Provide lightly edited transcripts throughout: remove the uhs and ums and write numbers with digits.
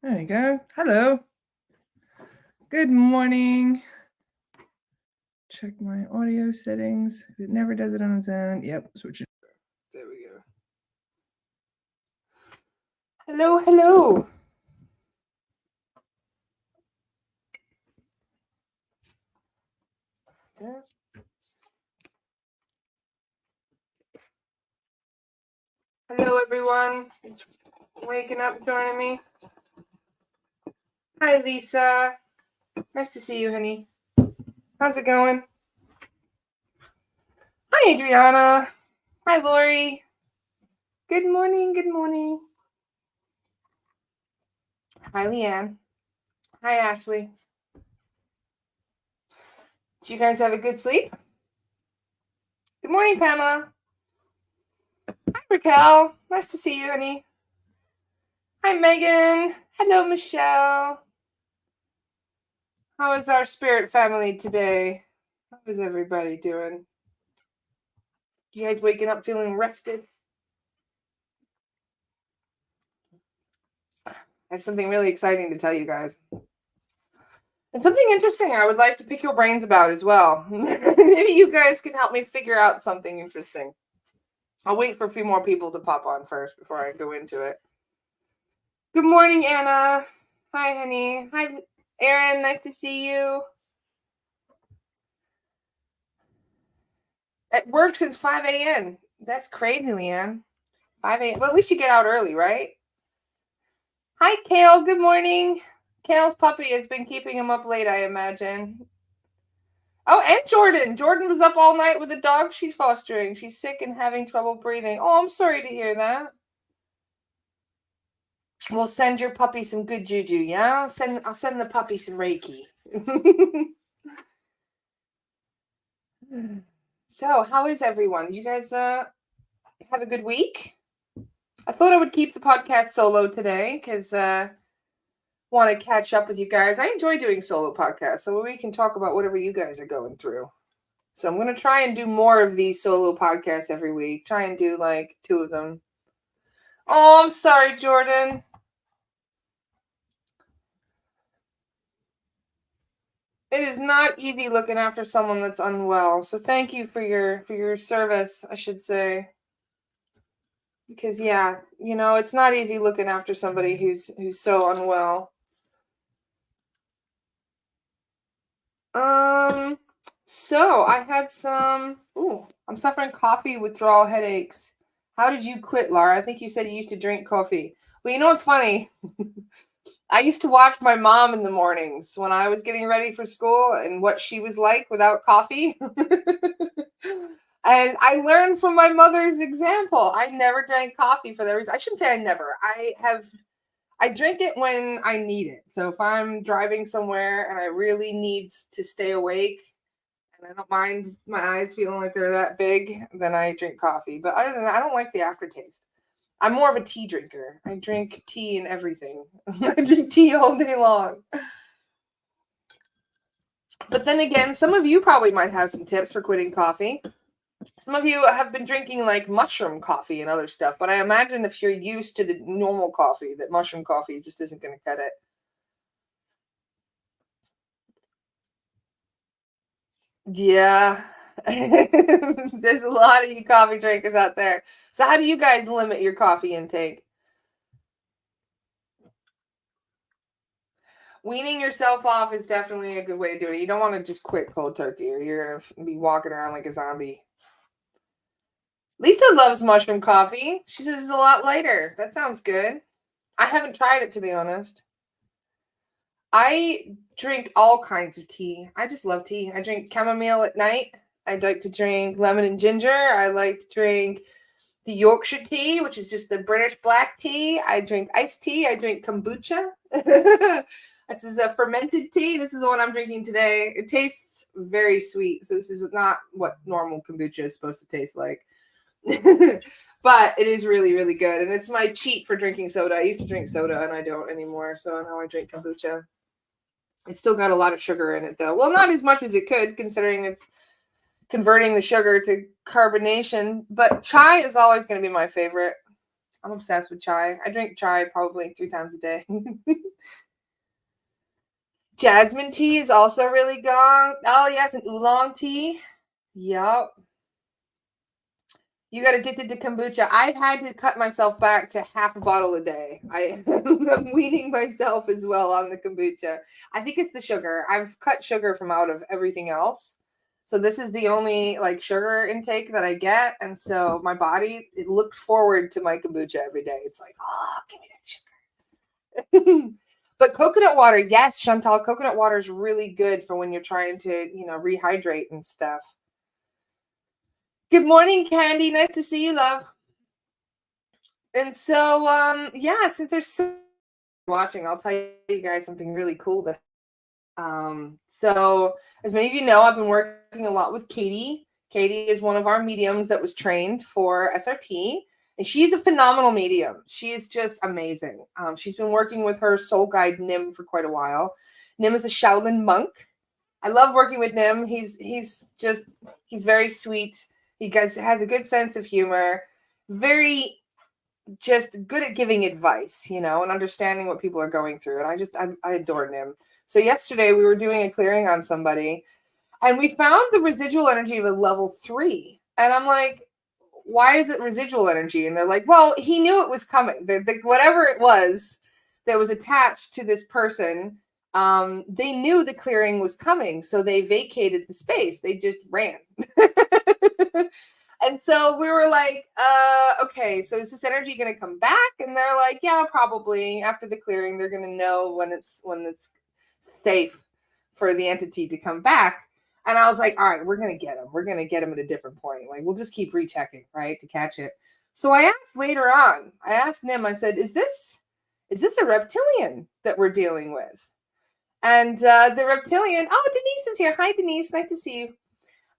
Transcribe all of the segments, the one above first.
There you go. Hello. Good morning. Check my audio settings. It never does it on its own. Yep, switch it. There we go. Hello, hello. Hello, everyone. It's waking up, joining me. Hi, Lisa. Nice to see you, honey. How's it going? Hi, Adriana. Hi, Lori. Good morning, good morning. Hi, Leanne. Hi, Ashley. Did you guys have a good sleep? Good morning, Pamela. Hi, Raquel. Nice to see you, honey. Hi, Megan. Hello, Michelle. How is our spirit family today? How is everybody doing? You guys waking up feeling rested? I have something really exciting to tell you guys. And something interesting I would like to pick your brains about as well. Maybe you guys can help me figure out something interesting. I'll wait for a few more people to pop on first before I go into it. Good morning, Anna. Hi, honey. Hi, Erin. Nice to see you. At work since 5 a.m. That's crazy, Leanne. 5 a.m. Well, at least you get out early, right? Hi, Kale. Good morning. Kale's puppy has been keeping him up late, I imagine. Oh, and Jordan. Jordan was up all night with a dog she's fostering. She's sick and having trouble breathing. Oh, I'm sorry to hear that. We'll send your puppy some good juju, yeah? I'll send the puppy some Reiki. So, how is everyone? Did you guys have a good week? I thought I would keep the podcast solo today because want to catch up with you guys. I enjoy doing solo podcasts, so we can talk about whatever you guys are going through. So I'm going to try and do more of these solo podcasts every week. Try and do like 2 of them. Oh, I'm sorry, Jordan. It is not easy looking after someone that's unwell. So thank you for your service, I should say. Because yeah, it's not easy looking after somebody who's so unwell. So I had some. Ooh, I'm suffering coffee withdrawal headaches. How did you quit, Laura? I think you said you used to drink coffee. Well, you know what's funny? I used to watch my mom in the mornings when I was getting ready for school and what she was like without coffee. And I learned from my mother's example. I never drank coffee for that reason. I shouldn't say I never. I drink it when I need it. So if I'm driving somewhere and I really need to stay awake and I don't mind my eyes feeling like they're that big, then I drink coffee. But other than that, I don't like the aftertaste. I'm more of a tea drinker. I drink tea and everything. I drink tea all day long. But then again, some of you probably might have some tips for quitting coffee. Some of you have been drinking like mushroom coffee and other stuff, but I imagine if you're used to the normal coffee, that mushroom coffee just isn't going to cut it. Yeah. There's a lot of you coffee drinkers out there. So how do you guys limit your coffee intake? Weaning yourself off is definitely a good way to do it. You don't want to just quit cold turkey or you're going to be walking around like a zombie. Lisa loves mushroom coffee. She says it's a lot lighter. That sounds good. I haven't tried it, to be honest. I drink all kinds of tea. I just love tea. I drink chamomile at night. I like to drink lemon and ginger. I like to drink the Yorkshire tea, which is just the British black tea. I drink iced tea. I drink kombucha. This is a fermented tea. This is the one I'm drinking today. It tastes very sweet. So this is not what normal kombucha is supposed to taste like. But it is really, really good. And it's my cheat for drinking soda. I used to drink soda and I don't anymore. So now I drink kombucha. It's still got a lot of sugar in it, though. Well, not as much as it could, considering it's converting the sugar to carbonation. But chai is always going to be my favorite. I'm obsessed with chai. I drink chai probably 3 times a day. Jasmine tea is also really gone. Oh, yes, an oolong tea. Yup. You got addicted to kombucha. I've had to cut myself back to half a bottle a day. I'm weaning myself as well on the kombucha. I think it's the sugar. I've cut sugar from out of everything else. So this is the only like sugar intake that I get. And so my body, it looks forward to my kombucha every day. It's like, oh, give me that sugar. But coconut water, yes, Chantal, coconut water is really good for when you're trying to, rehydrate and stuff. Good morning, Candy. Nice to see you, love. And so, yeah, since there's so watching, I'll tell you guys something really cool that so as many of you know, I've been working a lot with Katie. Katie is one of our mediums that was trained for SRT, and she's a phenomenal medium. She is just amazing. She's been working with her soul guide Nim for quite a while. Nim is a Shaolin monk. I love working with Nim. He's very sweet. He has a good sense of humor. Very just good at giving advice, and understanding what people are going through. And I adore Nim. So yesterday we were doing a clearing on somebody and we found the residual energy of a level 3. And I'm like, why is it residual energy? And they're like, well, he knew it was coming. Whatever it was that was attached to this person, they knew the clearing was coming. So they vacated the space. They just ran. And so we were like, okay, so is this energy going to come back? And they're like, yeah, probably. After the clearing, they're going to know when it's safe for the entity to come back. And I was like, all right, we're going to get him. We're going to get him at a different point. Like, we'll just keep rechecking, right, to catch it. So I asked later on, I asked Nim, I said, is this a reptilian that we're dealing with? And the reptilian, oh, Denise is here. Hi, Denise. Nice to see you.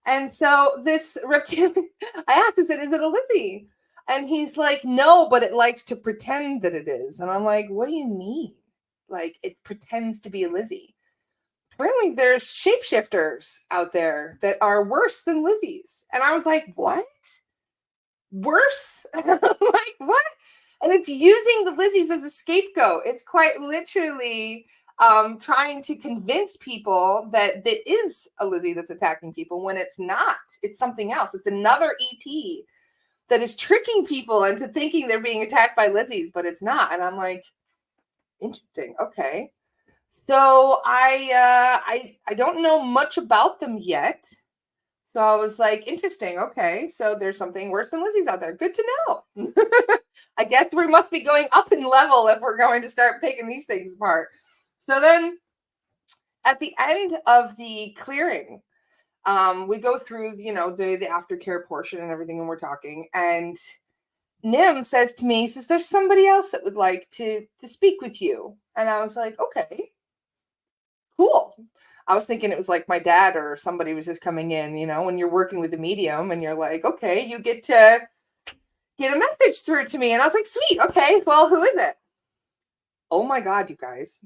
And so this reptilian, I asked, I said, is it a Lizzie? And he's like, no, but it likes to pretend that it is. And I'm like, what do you mean? Like, it pretends to be a Lizzie. Apparently there's shapeshifters out there that are worse than Lizzies. And I was like, what? Worse? Like, what? And it's using the Lizzies as a scapegoat. It's quite literally trying to convince people that it is a Lizzie that's attacking people when it's not. It's something else. It's another ET that is tricking people into thinking they're being attacked by Lizzies, but it's not. And I'm like, interesting. Okay. So I don't know much about them yet. So I was like, interesting. Okay. So there's something worse than Lizzie's out there. Good to know. I guess we must be going up in level if we're going to start picking these things apart. So then at the end of the clearing, we go through, the aftercare portion and everything, and we're talking. And Nim says to me, he says, there's somebody else that would like to speak with you. And I was like, okay, cool. I was thinking it was like my dad or somebody was just coming in, when you're working with a medium and you're like, okay, you get to get a message through to me. And I was like, sweet. Okay. Well, who is it? Oh my God, you guys.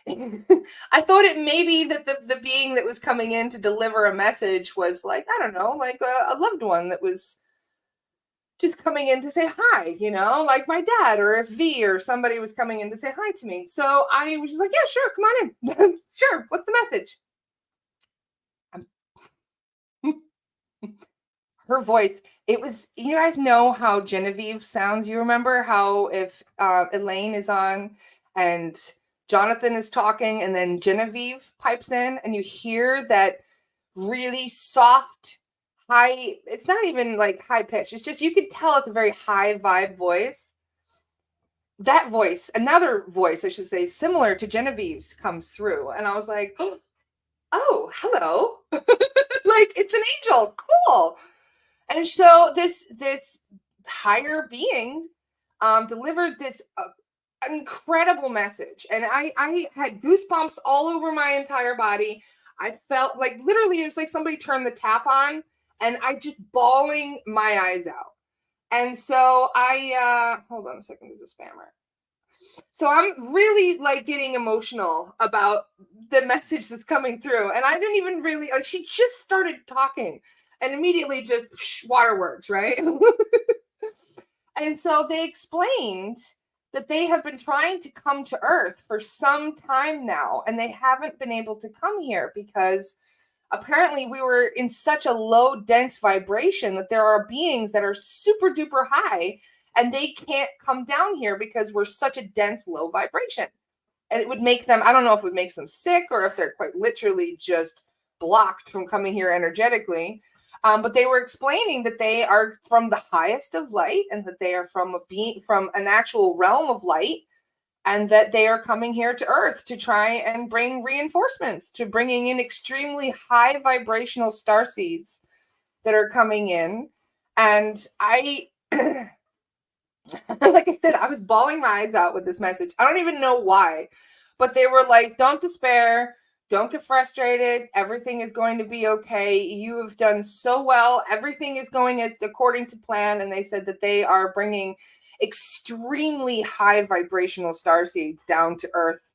I thought it may be that the being that was coming in to deliver a message was like, I don't know, like a loved one that was just coming in to say hi, like my dad or if V or somebody was coming in to say hi to me. So I was just like, yeah, sure, come on in. Sure, what's the message? Her voice, it was, you guys know how Genevieve sounds. You remember how if Elaine is on and Jonathan is talking and then Genevieve pipes in and you hear that really soft, high, it's not even like high pitch. It's just, you could tell it's a very high vibe voice. That voice, another voice, I should say, similar to Genevieve's comes through. And I was like, oh, hello. Like, it's an angel. Cool. And so this higher being delivered this incredible message. And I had goosebumps all over my entire body. I felt like literally it was like somebody turned the tap on and I just bawling my eyes out. And so hold on a second, there's a spammer. So I'm really like getting emotional about the message that's coming through. And I didn't even really, like, she just started talking and immediately just waterworks, right? And so they explained that they have been trying to come to Earth for some time now, and they haven't been able to come here because apparently we were in such a low, dense vibration that there are beings that are super duper high and they can't come down here because we're such a dense, low vibration. And it would make them, I don't know if it makes them sick or if they're quite literally just blocked from coming here energetically. But they were explaining that they are from the highest of light and that they are from a being, from an actual realm of light, and that they are coming here to Earth to try and bring reinforcements, to bringing in extremely high vibrational star seeds that are coming in. And I, like I said, I was bawling my eyes out with this message. I don't even know why, but they were like, don't despair. Don't get frustrated. Everything is going to be okay. You have done so well. Everything is going as according to plan. And they said that they are bringing extremely high vibrational star seeds down to Earth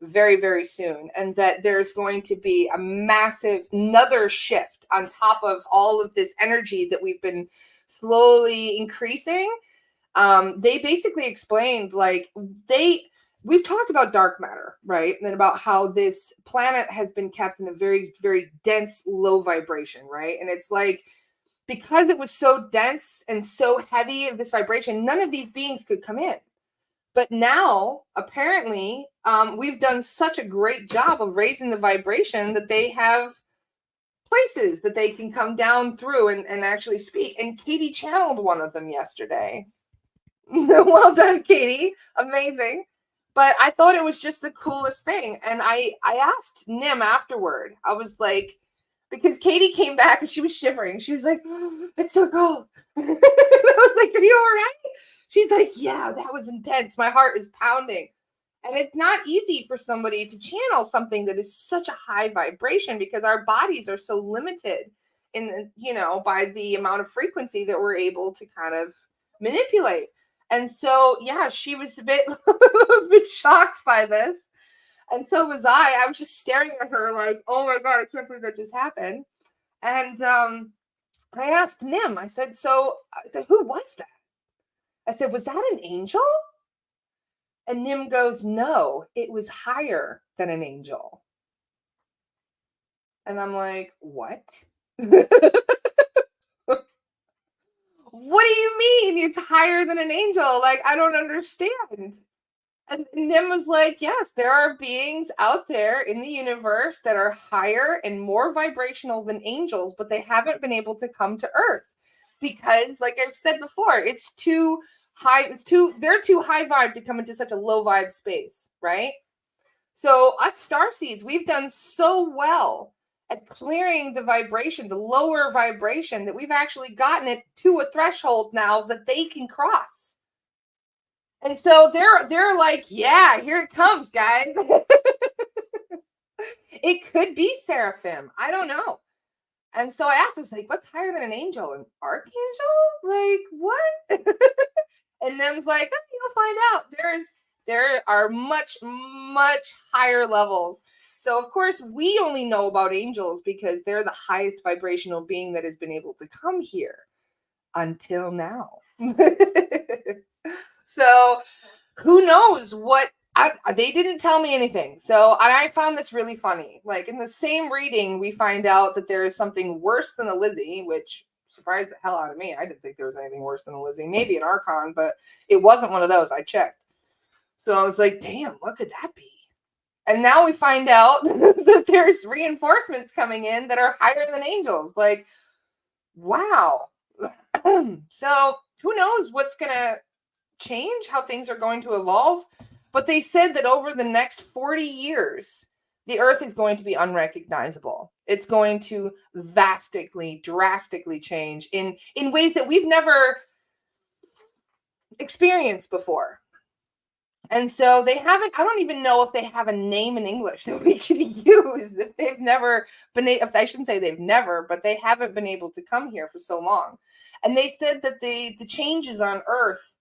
very, very soon. And that there's going to be a massive, another shift on top of all of this energy that we've been slowly increasing. They basically explained, like, we've talked about dark matter, right? And about how this planet has been kept in a very, very dense, low vibration, right? And it's like, because it was so dense and so heavy of this vibration, none of these beings could come in. But now, apparently, we've done such a great job of raising the vibration that they have places that they can come down through and actually speak. And Katie channeled one of them yesterday. Well done, Katie. Amazing. But I thought it was just the coolest thing. And I asked Nim afterward. I was like, because Katie came back and she was shivering. She was like, oh, it's so cold. I was like, are you all right? She's like, yeah, that was intense. My heart is pounding. And it's not easy for somebody to channel something that is such a high vibration because our bodies are so limited in, by the amount of frequency that we're able to kind of manipulate. And so, yeah, she was a bit, a bit shocked by this. And so was I. I was just staring at her like, oh my God, I can't believe that just happened. And I asked Nim, I said, who was that? I said, was that an angel? And Nim goes, no, it was higher than an angel. And I'm like, what? What do you mean it's higher than an angel? Like, I don't understand. And Nim was like, yes, there are beings out there in the universe that are higher and more vibrational than angels, but they haven't been able to come to Earth because, like I've said before, it's too high. They're too high vibe to come into such a low vibe space, right? So us starseeds, we've done so well at clearing the vibration, the lower vibration, that we've actually gotten it to a threshold now that they can cross. And so they're like, yeah, here it comes, guys. It could be seraphim. I don't know. And so I asked, I was like, what's higher than an angel? An archangel? Like, what? And Nem's like, oh, you'll find out. There are much, much higher levels. So, of course, we only know about angels because they're the highest vibrational being that has been able to come here until now. So, who knows what they didn't tell me anything. So I found this really funny. Like, in the same reading, we find out that there is something worse than a Lizzie, which surprised the hell out of me. I didn't think there was anything worse than a Lizzie. Maybe an Archon, but it wasn't one of those. I checked. So I was like, damn, what could that be? And now we find out that there's reinforcements coming in that are higher than angels. Like, wow. So who knows what's going to change, how things are going to evolve. But they said that over the next 40 years, the Earth is going to be unrecognizable. It's going to drastically change in ways that we've never experienced before. And so they haven't, I don't even know if they have a name in English that we could use if they've never been, if I shouldn't say they've never, but they haven't been able to come here for so long. And they said that the changes on Earth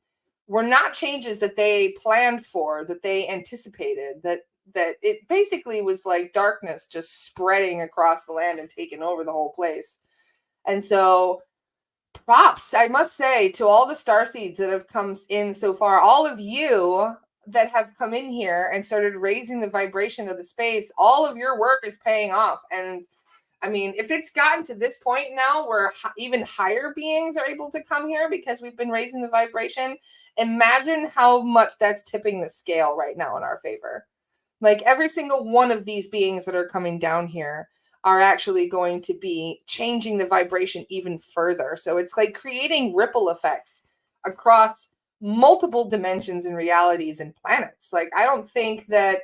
were not changes that they planned for, that they anticipated, that it basically was like darkness just spreading across the land and taking over the whole place. And so props, I must say, to all the starseeds that have come in so far. All of you that have come in here and started raising the vibration of the space, all of your work is paying off. And I mean, if it's gotten to this point now where even higher beings are able to come here because we've been raising the vibration, imagine how much that's tipping the scale right now in our favor. Like every single one of these beings that are coming down here are actually going to be changing the vibration even further. So it's like creating ripple effects across multiple dimensions and realities and planets. Like I don't think that,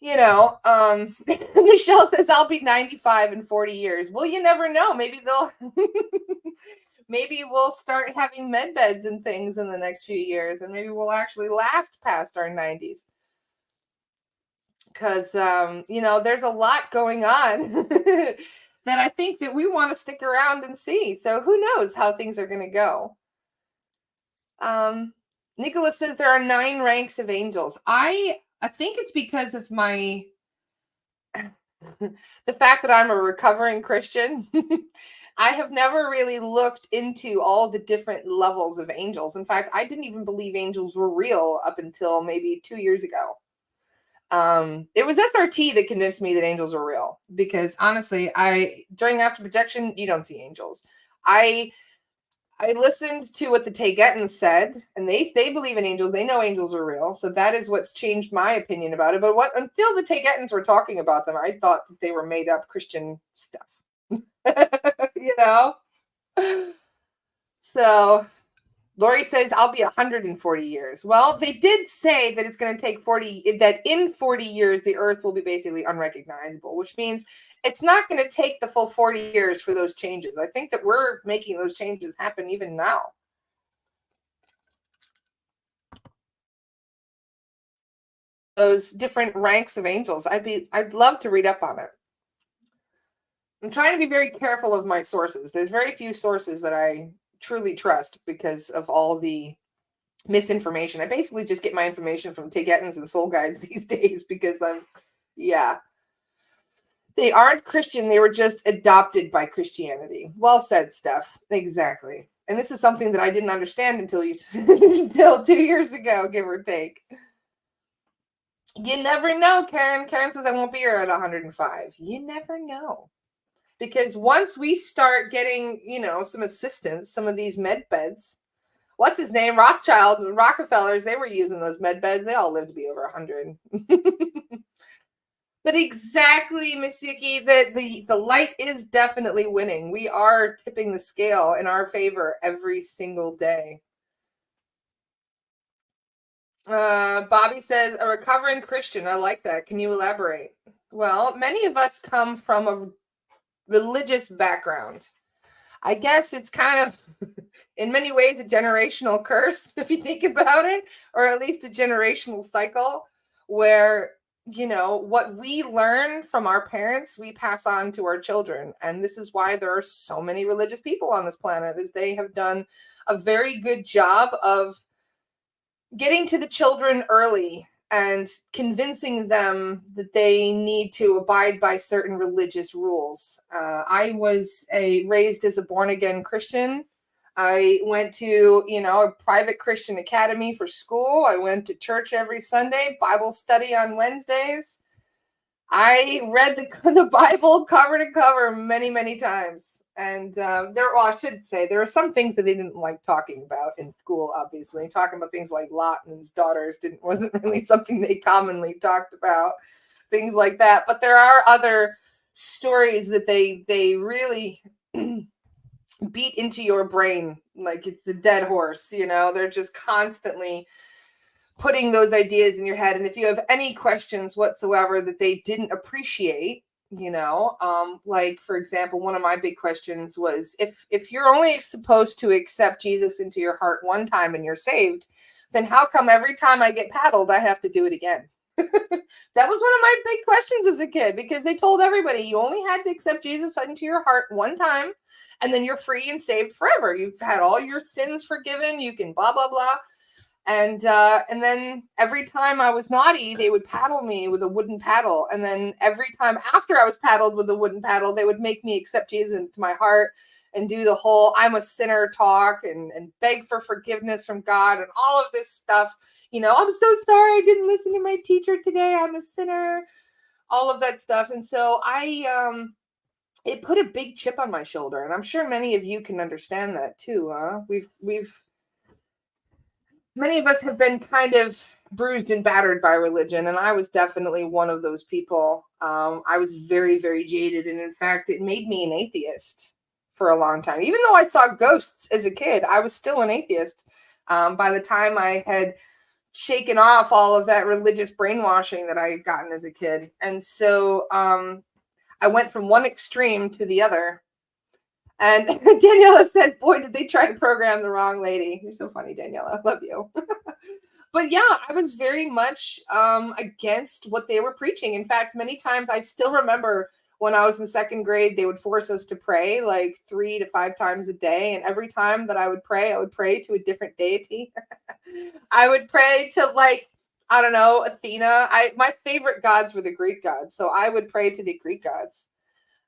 Michelle says I'll be 95 in 40 years. Well, you never know. Maybe they'll maybe we'll start having med beds and things in the next few years, and maybe we'll actually last past our 90s. Because there's a lot going on that I think that we want to stick around and see. So who knows how things are going to go. Nicholas says there are 9 ranks of angels. I think it's because of my the fact that I'm a recovering Christian. I have never really looked into all the different levels of angels. In fact, I didn't even believe angels were real up until maybe 2 years ago. It was SRT that convinced me that angels are real, because honestly, during astral projection, you don't see angels. I listened to what the Tayghetans said, and they believe in angels. They know angels are real. So that is what's changed my opinion about it. But until the Tayghetans were talking about them, I thought that they were made up Christian stuff. So Lori says, I'll be 140 years. Well, they did say that it's going to take that in 40 years, the earth will be basically unrecognizable, which means it's not going to take the full 40 years for those changes. I think that we're making those changes happen even now. Those different ranks of angels. I'd love to read up on it. I'm trying to be very careful of my sources. There's very few sources that I truly trust because of all the misinformation. I basically just get my information from Tayghetans and soul guides these days because they aren't Christian. They were just adopted by Christianity. Well said, Steph. Exactly. And this is something that I didn't understand until 2 years ago, give or take. You never know, Karen. Karen says I won't be here at 105. You never know. Because once we start getting, some assistance, some of these med beds, what's his name? Rothschild, Rockefellers, they were using those med beds. They all lived to be over 100. But exactly, Miss Yuki, the light is definitely winning. We are tipping the scale in our favor every single day. Bobby says, a recovering Christian. I like that. Can you elaborate? Well, many of us come from a religious background. I guess it's kind of, in many ways, a generational curse, if you think about it, or at least a generational cycle where, what we learn from our parents, we pass on to our children. And this is why there are so many religious people on this planet, is they have done a very good job of getting to the children early and convincing them that they need to abide by certain religious rules. I was raised as a born-again Christian. I went to, a private Christian academy for school. I went to church every Sunday, Bible study on Wednesdays. I read the Bible cover to cover many, many times. And I should say, there are some things that they didn't like talking about in school, obviously. Talking about things like Lot and his daughters wasn't really something they commonly talked about, things like that. But there are other stories that they really beat into your brain like it's the dead horse. They're just constantly putting those ideas in your head. And if you have any questions whatsoever that they didn't appreciate, like, for example, one of my big questions was, if you're only supposed to accept Jesus into your heart one time and you're saved, then how come every time I get paddled, I have to do it again? That was one of my big questions as a kid, because they told everybody you only had to accept Jesus into your heart one time, and then you're free and saved forever. You've had all your sins forgiven. You can blah, blah, blah. And then every time I was naughty, they would paddle me with a wooden paddle. And then every time after I was paddled with a wooden paddle, they would make me accept Jesus into my heart and do the whole I'm a sinner talk and beg for forgiveness from God and all of this stuff. I'm so sorry I didn't listen to my teacher today. I'm a sinner. All of that stuff. And so it put a big chip on my shoulder. And I'm sure many of you can understand that too. Many of us have been kind of bruised and battered by religion, and I was definitely one of those people. I was very, very jaded, and in fact, it made me an atheist for a long time. Even though I saw ghosts as a kid, I was still an atheist. By the time I had shaken off all of that religious brainwashing that I had gotten as a kid. And so I went from one extreme to the other. And Daniela says, boy, did they try to program the wrong lady. You're so funny, Daniela. I love you. But yeah, I was very much against what they were preaching. In fact, many times I still remember when I was in second grade, they would force us to pray like 3 to 5 times a day. And every time that I would pray to a different deity. I would pray to I don't know, Athena. My favorite gods were the Greek gods. So I would pray to the Greek gods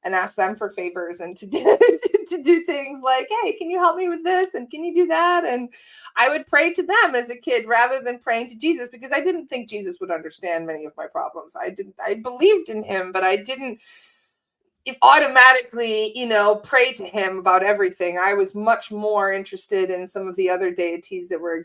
and ask them for favors and to do things like, hey, can you help me with this? And can you do that? And I would pray to them as a kid rather than praying to Jesus because I didn't think Jesus would understand many of my problems. I believed in him, but I didn't automatically, pray to him about everything. I was much more interested in some of the other deities that were,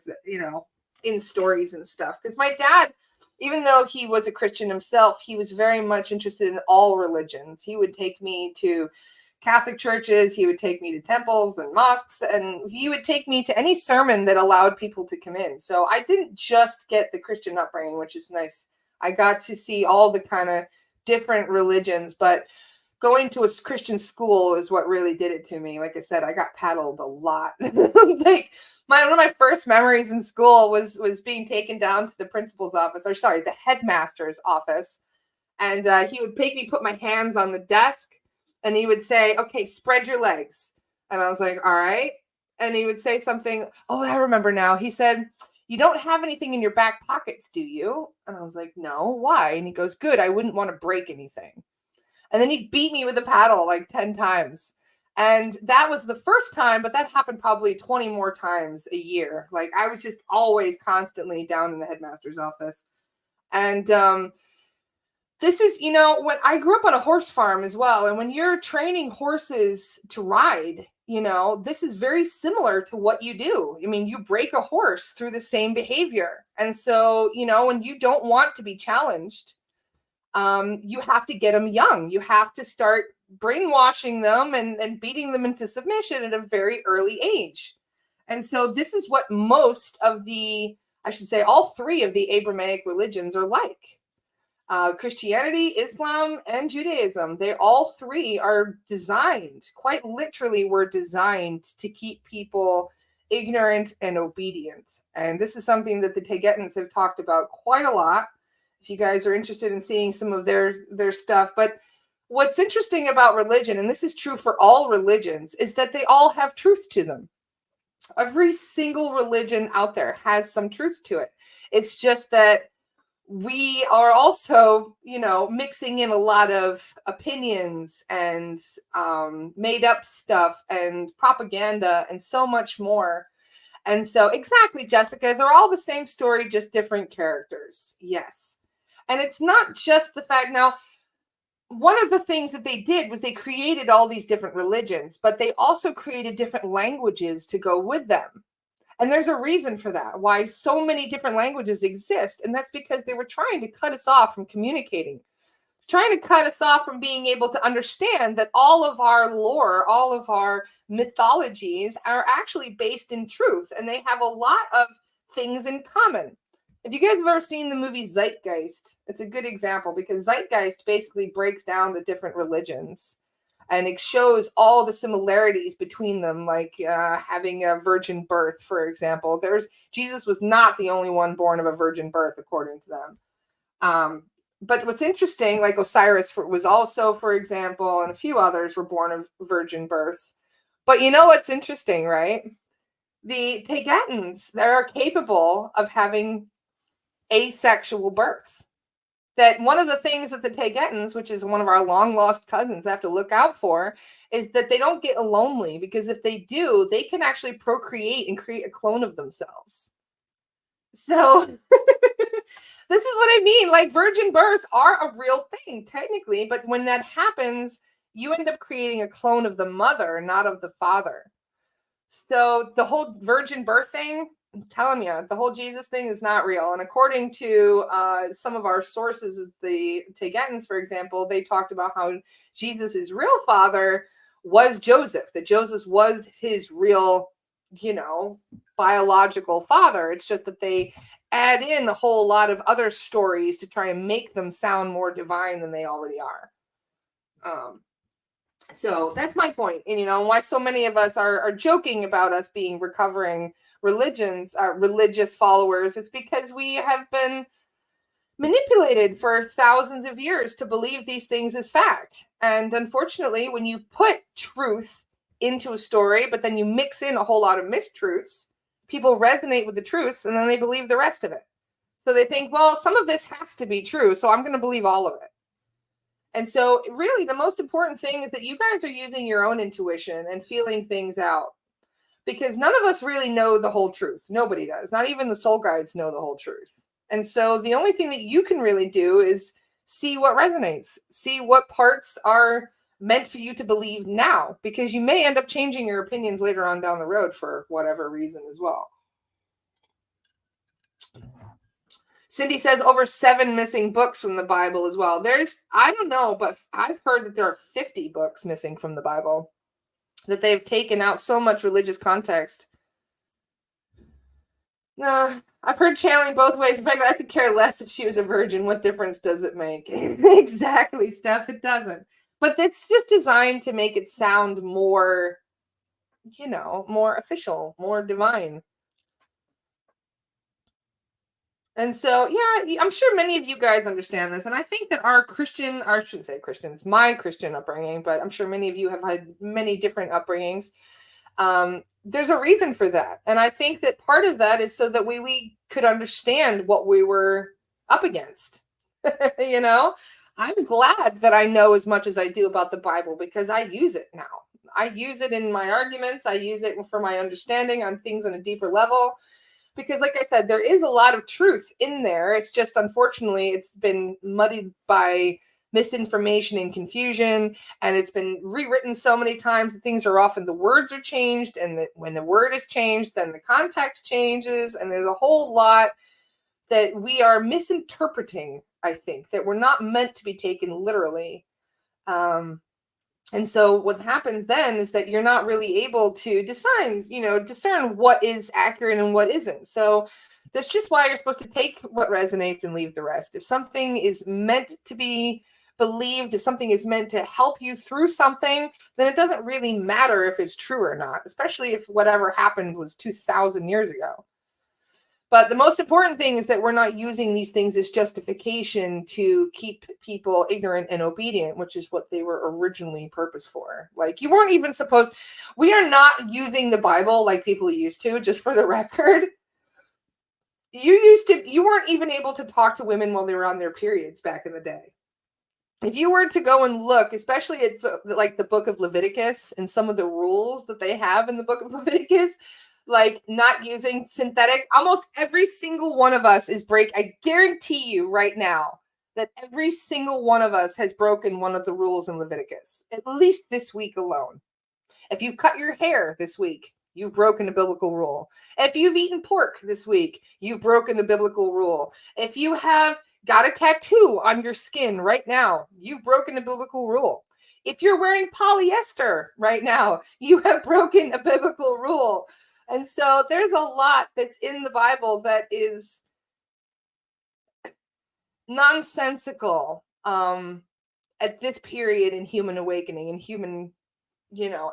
in stories and stuff. Because my dad, even though he was a Christian himself, he was very much interested in all religions. He would take me to Catholic churches, he would take me to temples and mosques, and he would take me to any sermon that allowed people to come in. So I didn't just get the Christian upbringing, which is nice. I got to see all the kind of different religions, but going to a Christian school is what really did it to me. Like I said, I got paddled a lot. One of my first memories in school was being taken down to the principal's office, or sorry, the headmaster's office. And he would make me put my hands on the desk and he would say, okay, spread your legs. And I was like, all right. And he would say something. Oh, I remember now. He said, you don't have anything in your back pockets, do you? And I was like, no, why? And he goes, good. I wouldn't want to break anything. And then he beat me with a paddle like 10 times. And that was the first time, but that happened probably 20 more times a year. Like I was just always constantly down in the headmaster's office. And this is, when I grew up on a horse farm as well. And when you're training horses to ride, this is very similar to what you do. I mean, you break a horse through the same behavior. And so, when you don't want to be challenged, you have to get them young. You have to start brainwashing them and beating them into submission at a very early age. And so this is what most of all 3 of the Abrahamic religions are like. Christianity, Islam, and Judaism. They all 3 are designed, quite literally were designed to keep people ignorant and obedient. And this is something that the Tegetans have talked about quite a lot. If you guys are interested in seeing some of their stuff. But what's interesting about religion, and this is true for all religions, is that they all have truth to them. Every single religion out there has some truth to it. It's just that we are also, mixing in a lot of opinions and made up stuff and propaganda and so much more. And so, exactly, Jessica, they're all the same story, just different characters. Yes. And it's not just the fact. Now, one of the things that they did was they created all these different religions, but they also created different languages to go with them. And there's a reason for that, why so many different languages exist. And that's because they were trying to cut us off from communicating. It's trying to cut us off from being able to understand that all of our lore, all of our mythologies are actually based in truth. And they have a lot of things in common. If you guys have ever seen the movie Zeitgeist, it's a good example because Zeitgeist basically breaks down the different religions. And it shows all the similarities between them, like having a virgin birth, for example. Jesus was not the only one born of a virgin birth, according to them. But what's interesting, like Osiris was also, for example, and a few others were born of virgin births. But you know what's interesting, right? the Tegetans that are capable of having asexual births. That one of the things that the Tegetans, which is one of our long lost cousins, have to look out for is that they don't get lonely, because if they do, they can actually procreate and create a clone of themselves. So this is what I mean. Like, virgin births are a real thing, technically, but when that happens, you end up creating a clone of the mother, not of the father. So the whole virgin birth thing, I'm telling you, the whole Jesus thing is not real. And according to some of our sources, the Tegetans, for example, they talked about how Jesus's real father was Joseph, that Joseph was his real, biological father. It's just that they add in a whole lot of other stories to try and make them sound more divine than they already are. So that's my point. And, why so many of us are joking about us being recovering religious followers. It's because we have been manipulated for thousands of years to believe these things as fact. And unfortunately, when you put truth into a story, but then you mix in a whole lot of mistruths, people resonate with the truths and then they believe the rest of it. So they think, well, some of this has to be true, so I'm going to believe all of it. And so really the most important thing is that you guys are using your own intuition and feeling things out, because none of us really know the whole truth. Nobody does. Not even the soul guides know the whole truth. And so the only thing that you can really do is see what resonates, see what parts are meant for you to believe now, because you may end up changing your opinions later on down the road for whatever reason as well. Cindy says over 7 missing books from the Bible as well. I don't know, but I've heard that there are 50 books missing from the Bible, that they've taken out so much religious context. I've heard channeling both ways. In fact, I could care less if she was a virgin. What difference does it make? Exactly, Steph, it doesn't. But it's just designed to make it sound more, more official, more divine. And so, yeah, I'm sure many of you guys understand this. And I think that I shouldn't say Christians, my Christian upbringing, but I'm sure many of you have had many different upbringings. There's a reason for that. And I think that part of that is so that we could understand what we were up against. I'm glad that I know as much as I do about the Bible, because I use it now. I use it in my arguments. I use it for my understanding on things on a deeper level. Because like I said, there is a lot of truth in there. It's just, unfortunately, it's been muddied by misinformation and confusion, and it's been rewritten so many times that things are off and the words are changed, and that when the word is changed, then the context changes, and there's a whole lot that we are misinterpreting, I think, that we're not meant to be taken literally. And so what happens then is that you're not really able to discern what is accurate and what isn't. So that's just why you're supposed to take what resonates and leave the rest. If something is meant to be believed, if something is meant to help you through something, then it doesn't really matter if it's true or not, especially if whatever happened was 2,000 years ago. But the most important thing is that we're not using these things as justification to keep people ignorant and obedient, which is what they were originally purposed for. Like, you weren't even supposed, we are not using the Bible like people used to, just for the record. You weren't even able to talk to women while they were on their periods back in the day. If you were to go and look, especially at like the book of Leviticus and some of the rules that they have in the book of Leviticus, like not using synthetic, almost every single one of us I guarantee you right now that every single one of us has broken one of the rules in Leviticus, at least this week alone. If you cut your hair this week, you've broken a biblical rule. If you've eaten pork this week, you've broken the biblical rule. If you have got a tattoo on your skin right now, you've broken a biblical rule. If you're wearing polyester right now, you have broken a biblical rule. And so there's a lot that's in the Bible that is nonsensical at this period in human awakening and human,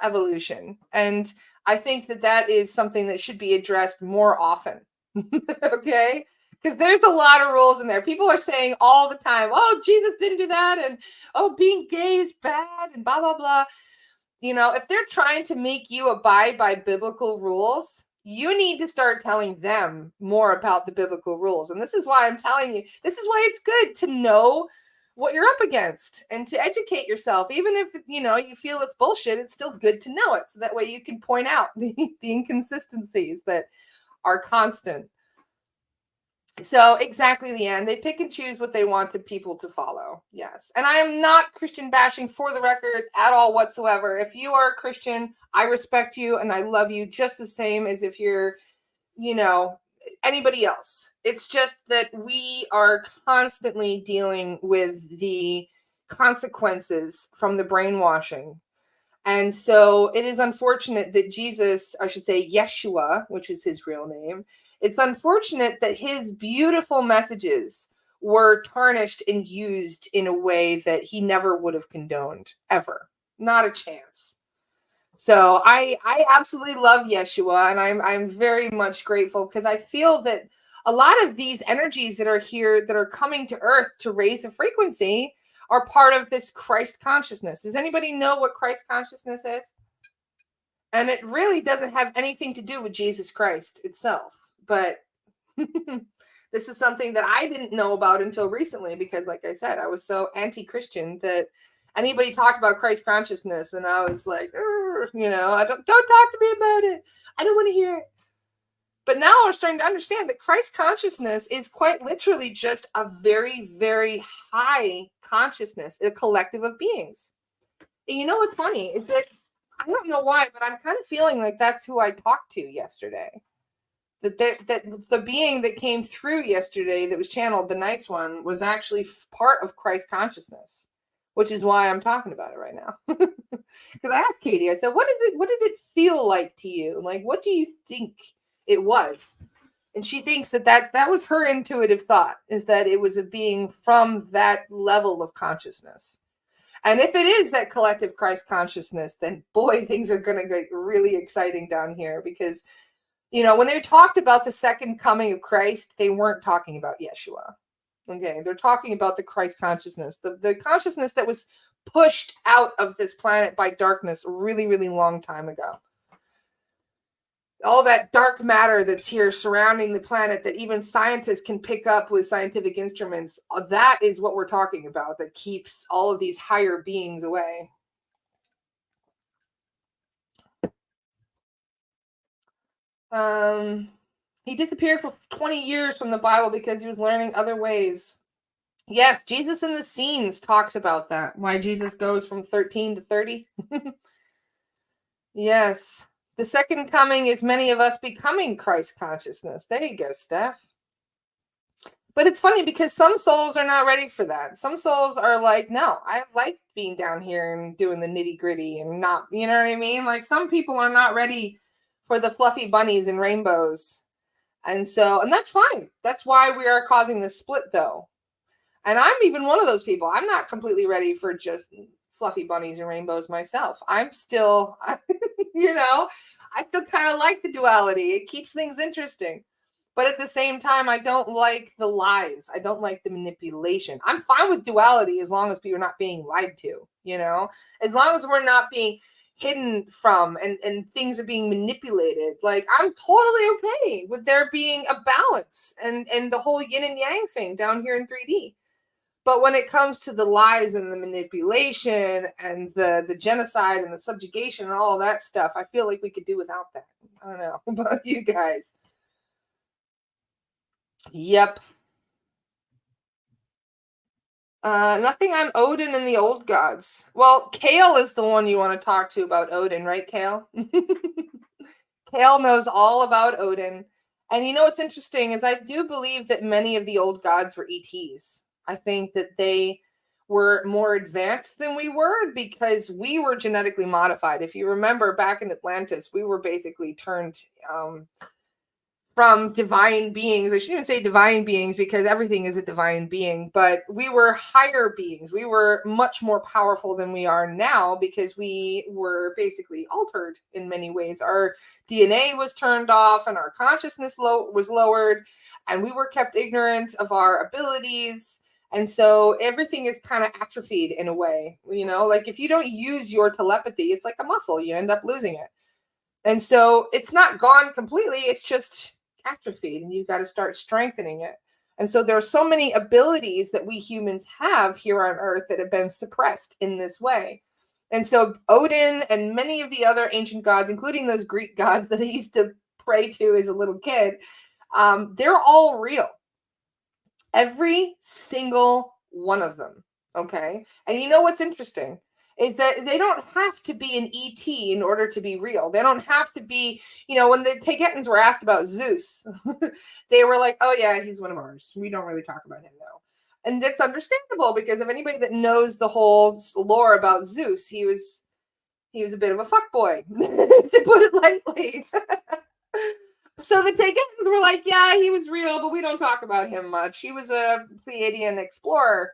evolution. And I think that is something that should be addressed more often. Okay? Because there's a lot of rules in there. People are saying all the time, oh, Jesus didn't do that. And, oh, being gay is bad and blah, blah, blah. If they're trying to make you abide by biblical rules, You need to start telling them more about the biblical rules. And this is why I'm telling you, this is why it's good to know what you're up against and to educate yourself. Even if, you feel it's bullshit, it's still good to know it. So that way you can point out the inconsistencies that are constant. So exactly, Leanne, they pick and choose what they want the people to follow. Yes. And I am not Christian bashing, for the record, at all whatsoever. If you are a Christian, I respect you and I love you just the same as if you're, anybody else. It's just that we are constantly dealing with the consequences from the brainwashing. And so it is unfortunate that Jesus, I should say Yeshua, which is his real name, it's unfortunate that his beautiful messages were tarnished and used in a way that he never would have condoned, ever. Not a chance. So I absolutely love Yeshua, and I'm very much grateful because I feel that a lot of these energies that are here, that are coming to Earth to raise the frequency, are part of this Christ consciousness. Does anybody know what Christ consciousness is? And it really doesn't have anything to do with Jesus Christ itself. But this is something that I didn't know about until recently because, like I said, I was so anti-Christian that anybody talked about Christ consciousness and I was like, I don't talk to me about it. I don't want to hear it. But now we're starting to understand that Christ consciousness is quite literally just a very, very high consciousness, a collective of beings. And you know what's funny is that I don't know why, but I'm kind of feeling like that's who I talked to yesterday. That the being that came through yesterday that was channeled, the nice one, was actually part of Christ consciousness, which is why I'm talking about it right now. Because I asked Katie, I said, what did it feel like to you? Like, what do you think it was? And she thinks that was her intuitive thought, is that it was a being from that level of consciousness. And if it is that collective Christ consciousness, then boy, things are going to get really exciting down here because, when they talked about the second coming of Christ, they weren't talking about Yeshua. Okay, they're talking about the Christ consciousness, the consciousness that was pushed out of this planet by darkness a really, really long time ago. All that dark matter that's here surrounding the planet that even scientists can pick up with scientific instruments, that is what we're talking about, that keeps all of these higher beings away. He disappeared for 20 years from the Bible because he was learning other ways. Yes, Jesus in the Scenes talks about that. Why Jesus goes from 13 to 30. Yes. The second coming is many of us becoming Christ consciousness. There you go, Steph. But it's funny because some souls are not ready for that. Some souls are like, no, I like being down here and doing the nitty gritty and not, you know what I mean? Like some people are not ready for the fluffy bunnies and rainbows. And that's fine. That's why we are causing this split though. And I'm even one of those people. I'm not completely ready for just fluffy bunnies and rainbows myself. I'm still, I still kind of like the duality. It keeps things interesting. But at the same time, I don't like the lies. I don't like the manipulation. I'm fine with duality as long as people are not being lied to, as long as we're not being hidden from and things are being manipulated. Like I'm totally okay with there being a balance and the whole yin and yang thing down here in 3D. But when it comes to the lies and the manipulation and the genocide and the subjugation and all of that stuff, I feel like we could do without that. I don't know about you guys. Yep. Nothing on Odin and the old gods. Well, Kale is the one you want to talk to about Odin, right, Kale? Kale knows all about Odin. And you know what's interesting is I do believe that many of the old gods were ETs. I think that they were more advanced than we were because we were genetically modified. If you remember back in Atlantis, we were basically turned from divine beings. I shouldn't even say divine beings because everything is a divine being, but we were higher beings. We were much more powerful than we are now because we were basically altered in many ways. Our DNA was turned off and our consciousness was lowered and we were kept ignorant of our abilities. And so everything is kind of atrophied in a way, like if you don't use your telepathy, it's like a muscle, you end up losing it. And so it's not gone completely, it's just atrophied, and you've got to start strengthening it. And so there are so many abilities that we humans have here on Earth that have been suppressed in this way. And so Odin and many of the other ancient gods, including those Greek gods that I used to pray to as a little kid, they're all real. Every single one of them. Okay. And you know what's interesting is that they don't have to be an ET in order to be real. They don't have to be, when the Tagetans were asked about Zeus, they were like, oh yeah, he's one of ours. We don't really talk about him though. And that's understandable because of anybody that knows the whole lore about Zeus, he was a bit of a fuckboy, to put it lightly. So the Tagetans were like, yeah, he was real, but we don't talk about him much. He was a Pleiadian explorer.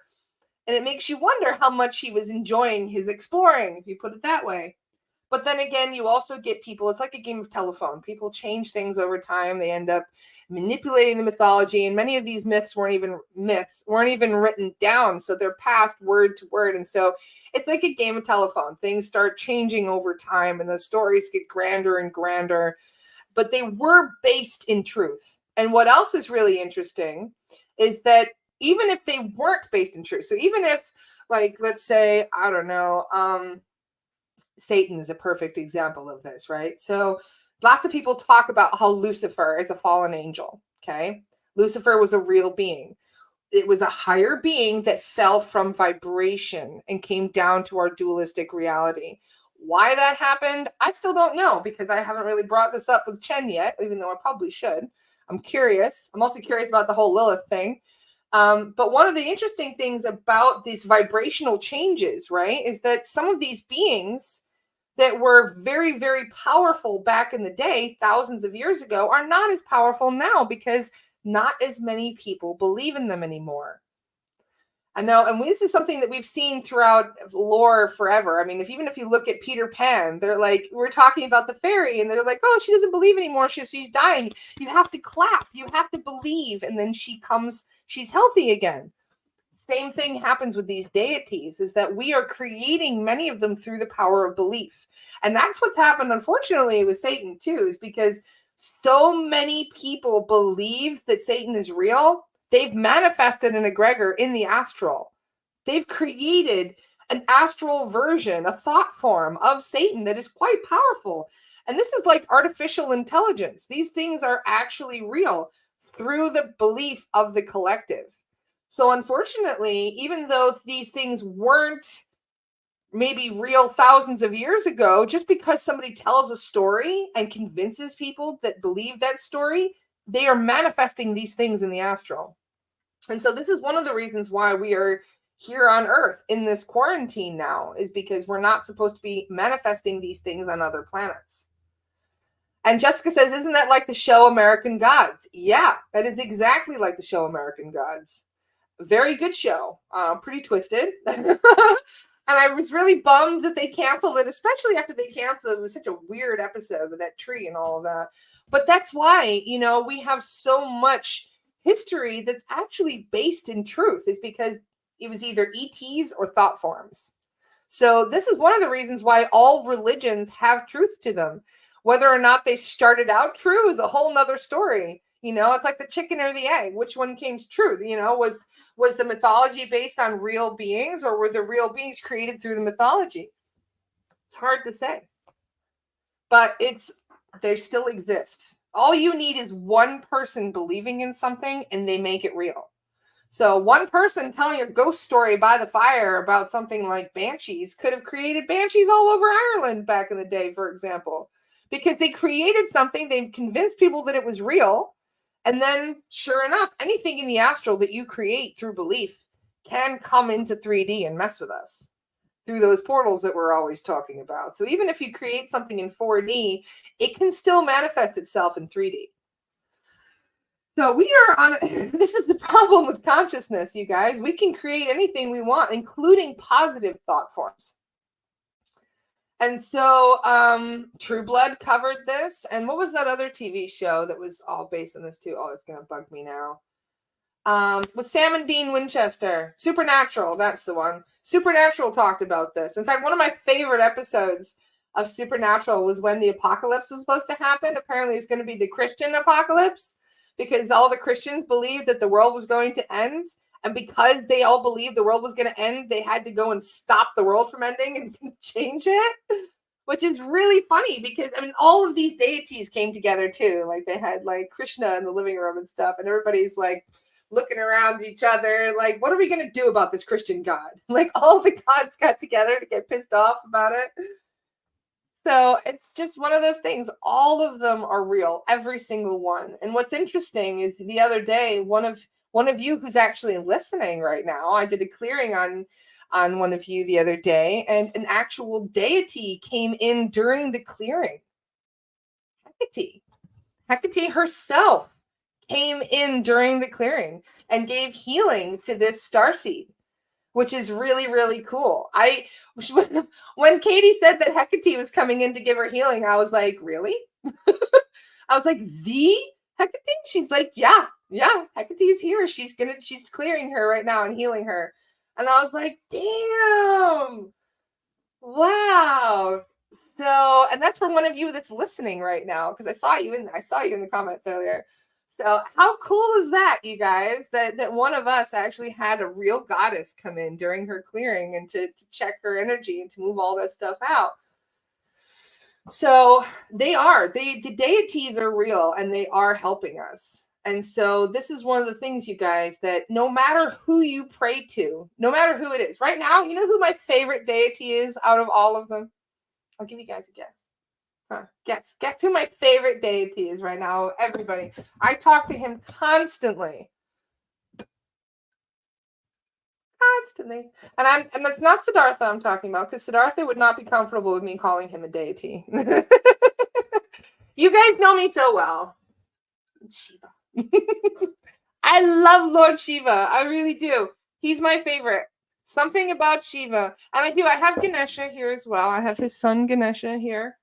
And it makes you wonder how much he was enjoying his exploring, if you put it that way. But then again, you also get people, it's like a game of telephone. People change things over time. They end up manipulating the mythology. And many of these myths weren't even written down. So they're passed word to word. And so it's like a game of telephone. Things start changing over time and the stories get grander and grander. But they were based in truth. And what else is really interesting is that even if they weren't based in truth, so even if, like, let's say, I don't know, Satan is a perfect example of this, right? So lots of people talk about how Lucifer is a fallen angel, okay? Lucifer was a real being. It was a higher being that fell from vibration and came down to our dualistic reality. Why that happened, I still don't know because I haven't really brought this up with Chen yet, even though I probably should. I'm curious. I'm also curious about the whole Lilith thing. But one of the interesting things about these vibrational changes, right, is that some of these beings that were very, very powerful back in the day, thousands of years ago, are not as powerful now because not as many people believe in them anymore. I know, and this is something that we've seen throughout lore forever. I mean, even if you look at Peter Pan, they're like, we're talking about the fairy, and they're like, oh, she doesn't believe anymore. She's dying. You have to clap. You have to believe, and then she's healthy again. Same thing happens with these deities, is that we are creating many of them through the power of belief. And that's what's happened, unfortunately, with Satan, too, is because so many people believe that Satan is real. They've manifested an egregor in the astral. They've created an astral version, a thought form of Satan that is quite powerful. And this is like artificial intelligence. These things are actually real through the belief of the collective. So unfortunately, even though these things weren't maybe real thousands of years ago, just because somebody tells a story and convinces people that believe that story, they are manifesting these things in the astral. And so this is one of the reasons why we are here on Earth in this quarantine now, is because we're not supposed to be manifesting these things on other planets. And Jessica says, isn't that like the show American Gods? Yeah, that is exactly like the show American Gods. Very good show. Pretty twisted. And I was really bummed that they canceled it, especially after they canceled it. It was such a weird episode with that tree and all of that. But that's why, we have so much history that's actually based in truth, is because it was either ETs or thought forms. So this is one of the reasons why all religions have truth to them. Whether or not they started out true is a whole nother story. It's like the chicken or the egg. Which one came true? Was the mythology based on real beings, or were the real beings created through the mythology? It's hard to say. But they still exist. All you need is one person believing in something and they make it real. So one person telling a ghost story by the fire about something like banshees could have created banshees all over Ireland back in the day, for example, because they created something, they convinced people that it was real. And then, sure enough, anything in the astral that you create through belief can come into 3D and mess with us through those portals that we're always talking about. So even if you create something in 4D, it can still manifest itself in 3D. So this is the problem with consciousness, you guys. We can create anything we want, including positive thought forms. And so True Blood covered this. And what was that other TV show that was all based on this too? Oh, it's going to bug me now. With Sam and Dean Winchester. Supernatural, that's the one. Supernatural talked about this. In fact, one of my favorite episodes of Supernatural was when the apocalypse was supposed to happen. Apparently, it's going to be the Christian apocalypse because all the Christians believed that the world was going to end. And because they all believed the world was going to end, they had to go and stop the world from ending and change it, which is really funny because, I mean, all of these deities came together too. Like they had like Krishna in the living room and stuff, and everybody's like looking around at each other, like, what are we going to do about this Christian God? Like all the gods got together to get pissed off about it. So it's just one of those things. All of them are real, every single one. And what's interesting is the other day, one of you who's actually listening right now, I did a clearing on one of you the other day, and an actual deity came in during the clearing. Hecate herself came in during the clearing and gave healing to this starseed, which is really, really cool. When Katie said that Hecate was coming in to give her healing, I was like, really? I was like, the Hecate? She's like, yeah, Hecate's here. She's clearing her right now and healing her. And I was like, damn. Wow. So, and that's from one of you that's listening right now, because I saw you in the comments earlier. So how cool is that, you guys, that one of us actually had a real goddess come in during her clearing and to check her energy and to move all that stuff out. So the deities are real and they are helping us. And so this is one of the things, you guys, that no matter who you pray to, no matter who it is, right now, you know who my favorite deity is out of all of them? I'll give you guys a guess. Guess who my favorite deity is right now, everybody. I talk to him constantly. And it's not Siddhartha I'm talking about, because Siddhartha would not be comfortable with me calling him a deity. You guys know me so well. It's Shiva. I love Lord Shiva. I really do. He's my favorite. Something about Shiva. And I have Ganesha here as well. I have his son Ganesha here.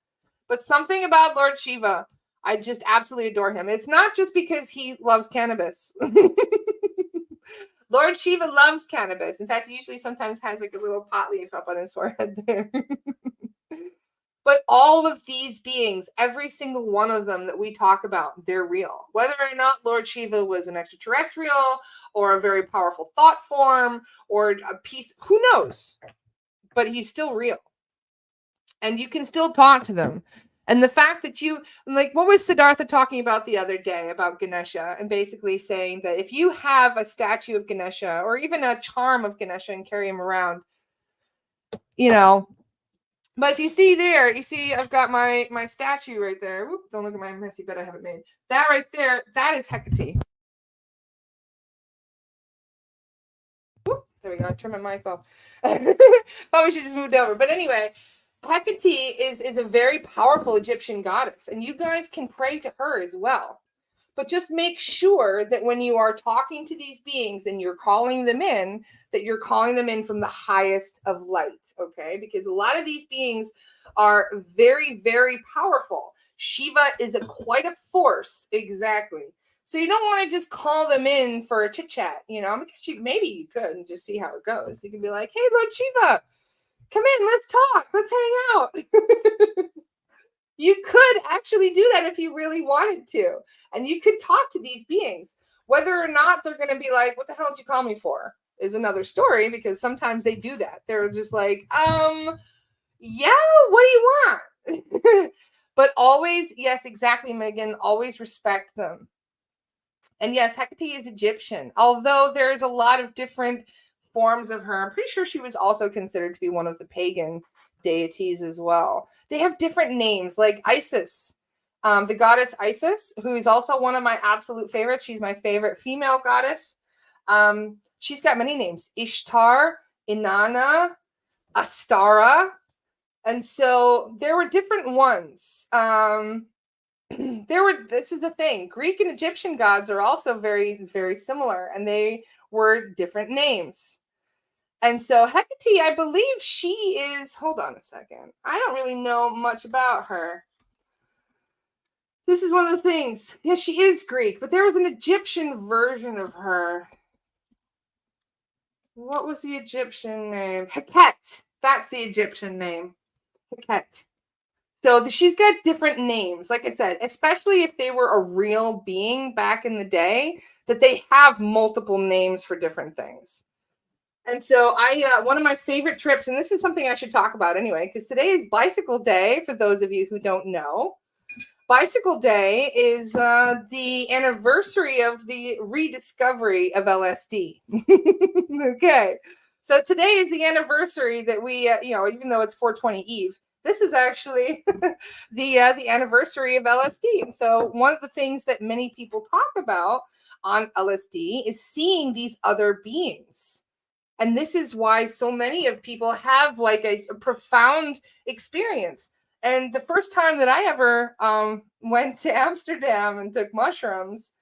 But something about Lord Shiva, I just absolutely adore him. It's not just because he loves cannabis. Lord Shiva loves cannabis. In fact, he usually sometimes has like a little pot leaf up on his forehead there. But all of these beings, every single one of them that we talk about, they're real. Whether or not Lord Shiva was an extraterrestrial or a very powerful thought form or a piece, who knows? But he's still real. And you can still talk to them. And the fact that what was Siddhartha talking about the other day about Ganesha, and basically saying that if you have a statue of Ganesha or even a charm of Ganesha and carry him around, but if you see I've got my statue right there. Whoop, don't look at my messy bed I haven't made. That right there, that is Hecate. Whoop, there we go. Turn my mic off. Probably should just moved over. But anyway, Hecate is a very powerful Egyptian goddess, and you guys can pray to her as well. But just make sure that when you are talking to these beings and you're calling them in, that you're calling them in from the highest of light, okay? Because a lot of these beings are very, very powerful. Shiva is quite a force, exactly. So you don't want to just call them in for a chit chat, because maybe you could and just see how it goes. You can be like, hey, Lord Shiva, come in, let's talk, let's hang out. You could actually do that if you really wanted to. And you could talk to these beings. Whether or not they're going to be like, what the hell did you call me for? Is another story, because sometimes they do that. They're just like, yeah, what do you want? But always, yes, exactly, Megan, always respect them. And yes, Hecate is Egyptian, although there's a lot of different forms of her. I'm pretty sure she was also considered to be one of the pagan deities as well. They have different names, like Isis, the goddess Isis, who is also one of my absolute favorites. She's my favorite female goddess. She's got many names: Ishtar, Inanna, Astara. And so there were different ones. This is the thing, Greek and Egyptian gods are also very, very similar, and they were different names. And so Hecate, I believe she is, hold on a second, I don't really know much about her. This is one of the things. Yes, she is Greek, but there was an Egyptian version of her. What was the Egyptian name? Heket. That's the Egyptian name. Heket. So she's got different names, like I said, especially if they were a real being back in the day, that they have multiple names for different things. And so one of my favorite trips, and this is something I should talk about anyway, because today is Bicycle Day, for those of you who don't know. Bicycle Day is the anniversary of the rediscovery of LSD. Okay. So today is the anniversary that we, even though it's 420 Eve, this is actually the anniversary of LSD. And so one of the things that many people talk about on LSD is seeing these other beings. And this is why so many of people have like a profound experience. And the first time that I ever went to Amsterdam and took mushrooms,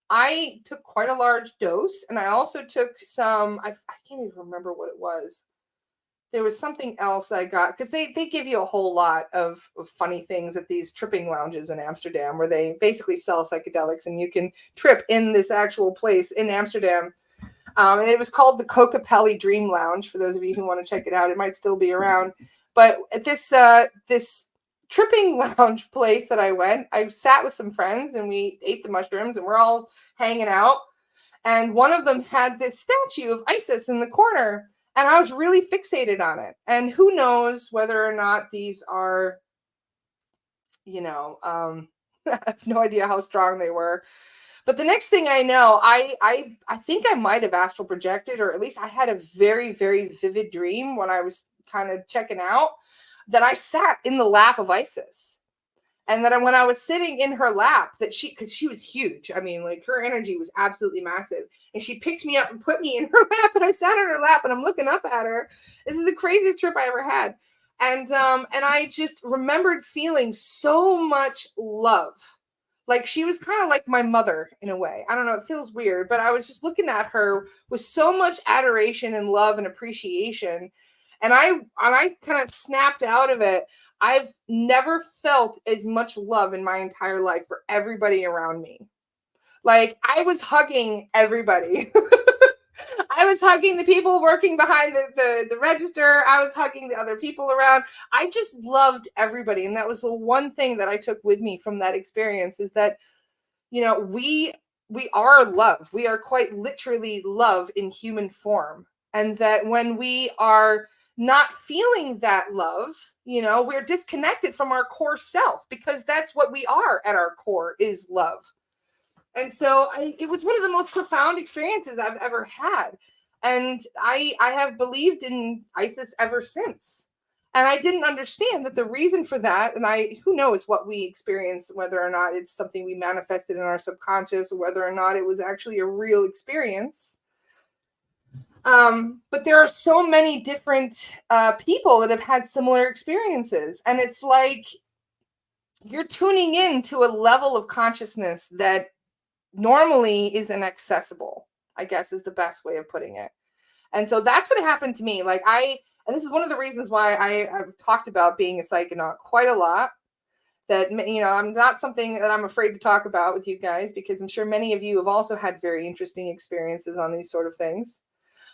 I took quite a large dose. And I also took some, I can't even remember what it was. There was something else I got, because they give you a whole lot of funny things at these tripping lounges in Amsterdam, where they basically sell psychedelics and you can trip in this actual place in Amsterdam. And it was called the Kokapelli Dream Lounge, for those of you who want to check it out. It might still be around. But at this tripping lounge place that I went, I sat with some friends and we ate the mushrooms and we're all hanging out. And one of them had this statue of Isis in the corner. And I was really fixated on it. And who knows whether or not these are, I have no idea how strong they were. But the next thing I know, I think I might have astral projected, or at least I had a very, very vivid dream when I was kind of checking out, that I sat in the lap of Isis. And that when I was sitting in her lap, because she was huge. I mean, like, her energy was absolutely massive. And she picked me up and put me in her lap, and I sat in her lap and I'm looking up at her. This is the craziest trip I ever had. And I just remembered feeling so much love. Like, she was kind of like my mother in a way. I don't know, it feels weird, but I was just looking at her with so much adoration and love and appreciation. And I kind of snapped out of it. I've never felt as much love in my entire life for everybody around me. Like, I was hugging everybody. I was hugging the people working behind the register. I was hugging the other people around. I just loved everybody. And that was the one thing that I took with me from that experience, is that, we are love. We are quite literally love in human form. And that when we are not feeling that love, we're disconnected from our core self, because that's what we are at our core, is love. And so it was one of the most profound experiences I've ever had. And I have believed in Isis ever since. And I didn't understand that the reason for that, and who knows what we experienced, whether or not it's something we manifested in our subconscious, or whether or not it was actually a real experience. But there are so many different people that have had similar experiences. And it's like you're tuning in to a level of consciousness that normally is inaccessible, I guess, is the best way of putting it. And so that's what happened to me. Like, and this is one of the reasons why I've talked about being a psychonaut quite a lot. That, I'm not something that I'm afraid to talk about with you guys, because I'm sure many of you have also had very interesting experiences on these sort of things.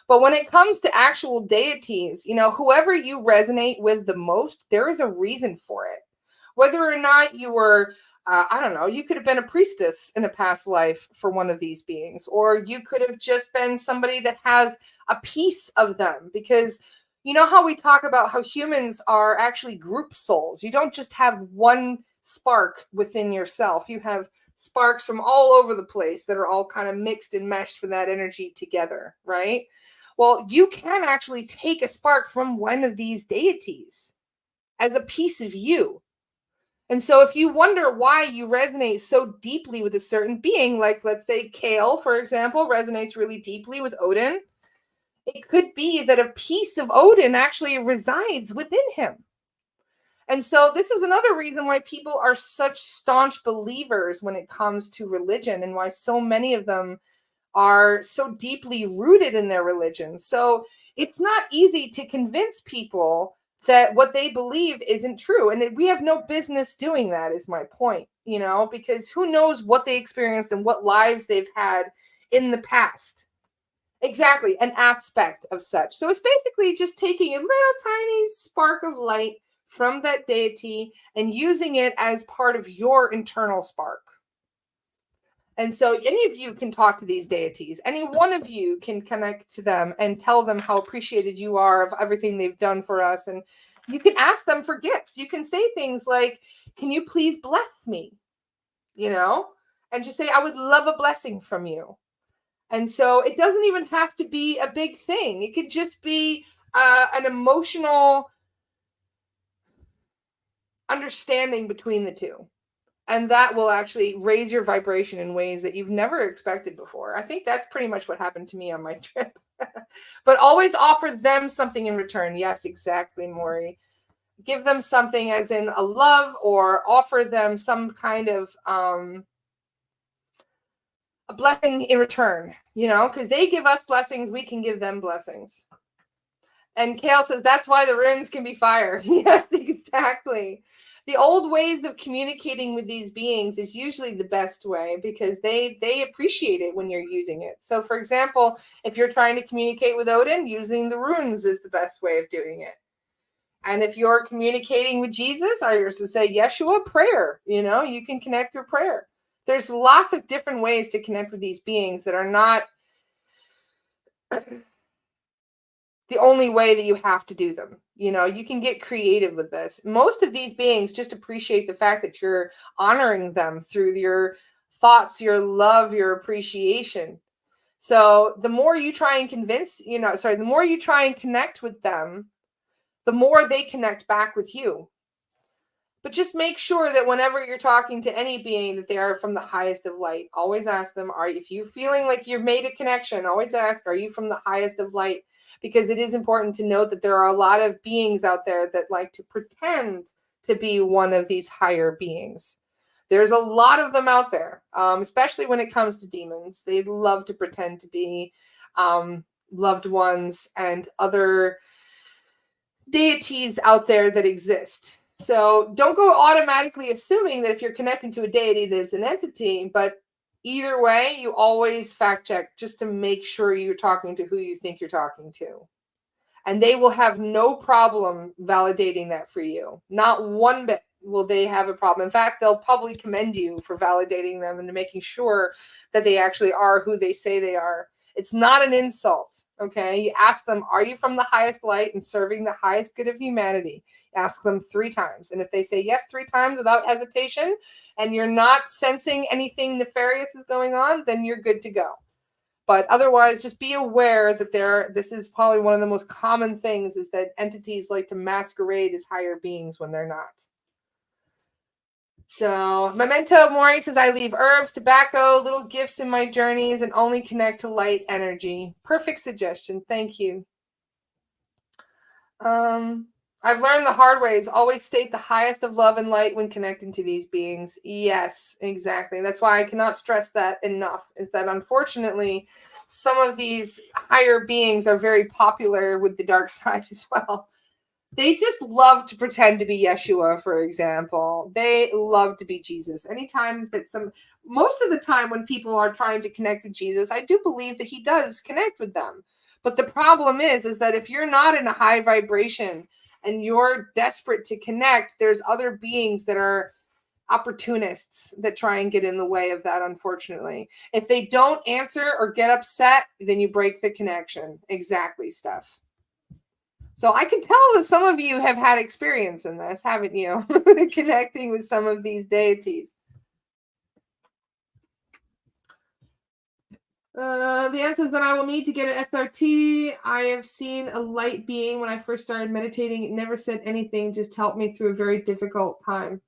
But when it comes to actual deities, whoever you resonate with the most, there is a reason for it. Whether or not you were, I don't know, you could have been a priestess in a past life for one of these beings, or you could have just been somebody that has a piece of them. Because you know how we talk about how humans are actually group souls. You don't just have one spark within yourself. You have sparks from all over the place that are all kind of mixed and meshed for that energy together, right? Well, you can actually take a spark from one of these deities as a piece of you. And so if you wonder why you resonate so deeply with a certain being, like, let's say Kale, for example, resonates really deeply with Odin, it could be that a piece of Odin actually resides within him. And so this is another reason why people are such staunch believers when it comes to religion, and why so many of them are so deeply rooted in their religion. So it's not easy to convince people that what they believe isn't true. And we have no business doing that, is my point, because who knows what they experienced and what lives they've had in the past. Exactly, an aspect of such. So it's basically just taking a little tiny spark of light from that deity and using it as part of your internal spark. And so any of you can talk to these deities. Any one of you can connect to them and tell them how appreciated you are of everything they've done for us. And you can ask them for gifts. You can say things like, can you please bless me? And just say, I would love a blessing from you. And so it doesn't even have to be a big thing. It could just be an emotional understanding between the two. And that will actually raise your vibration in ways that you've never expected before. I think that's pretty much what happened to me on my trip. But always offer them something in return. Yes, exactly, Maury. Give them something as in a love, or offer them some kind of a blessing in return, because they give us blessings, we can give them blessings. And Kale says, that's why the runes can be fire. Yes, exactly. The old ways of communicating with these beings is usually the best way, because they appreciate it when you're using it. So, for example, if you're trying to communicate with Odin, using the runes is the best way of doing it. And if you're communicating with Jesus, I used to say Yeshua, prayer. You can connect through prayer. There's lots of different ways to connect with these beings that are not the only way that you have to do them. You can get creative with this. Most of these beings just appreciate the fact that you're honoring them through your thoughts, your love, your appreciation. So the more you try and the more you try and connect with them, the more they connect back with you. But just make sure that whenever you're talking to any being, that they are from the highest of light. Always ask them, if you're feeling like you've made a connection, always ask, are you from the highest of light? Because it is important to note that there are a lot of beings out there that like to pretend to be one of these higher beings. There's a lot of them out there, especially when it comes to demons. They love to pretend to be loved ones and other deities out there that exist. So don't go automatically assuming that if you're connecting to a deity that it's an entity, but either way, you always fact check just to make sure you're talking to who you think you're talking to. And they will have no problem validating that for you. Not one bit will they have a problem. In fact, they'll probably commend you for validating them and making sure that they actually are who they say they are. It's not an insult, okay? You ask them, are you from the highest light and serving the highest good of humanity? Ask them 3 times. And if they say yes 3 times without hesitation, and you're not sensing anything nefarious is going on, then you're good to go. But otherwise, just be aware that this is probably one of the most common things, is that entities like to masquerade as higher beings when they're not. So, Memento Mori says, I leave herbs, tobacco, little gifts in my journeys, and only connect to light energy. Perfect suggestion. Thank you. I've learned the hard way is always state the highest of love and light when connecting to these beings. Yes, exactly. That's why I cannot stress that enough, is that unfortunately, some of these higher beings are very popular with the dark side as well. They just love to pretend to be Yeshua, for example. They love to be Jesus. Anytime that most of the time when people are trying to connect with Jesus, I do believe that he does connect with them. But the problem is that if you're not in a high vibration and you're desperate to connect, there's other beings that are opportunists that try and get in the way of that, unfortunately. If they don't answer or get upset, then you break the connection. Exactly, Steph. So I can tell that some of you have had experience in this, haven't you? Connecting with some of these deities. The answer is that I will need to get an SRT. I have seen a light being when I first started meditating. It never said anything, just helped me through a very difficult time.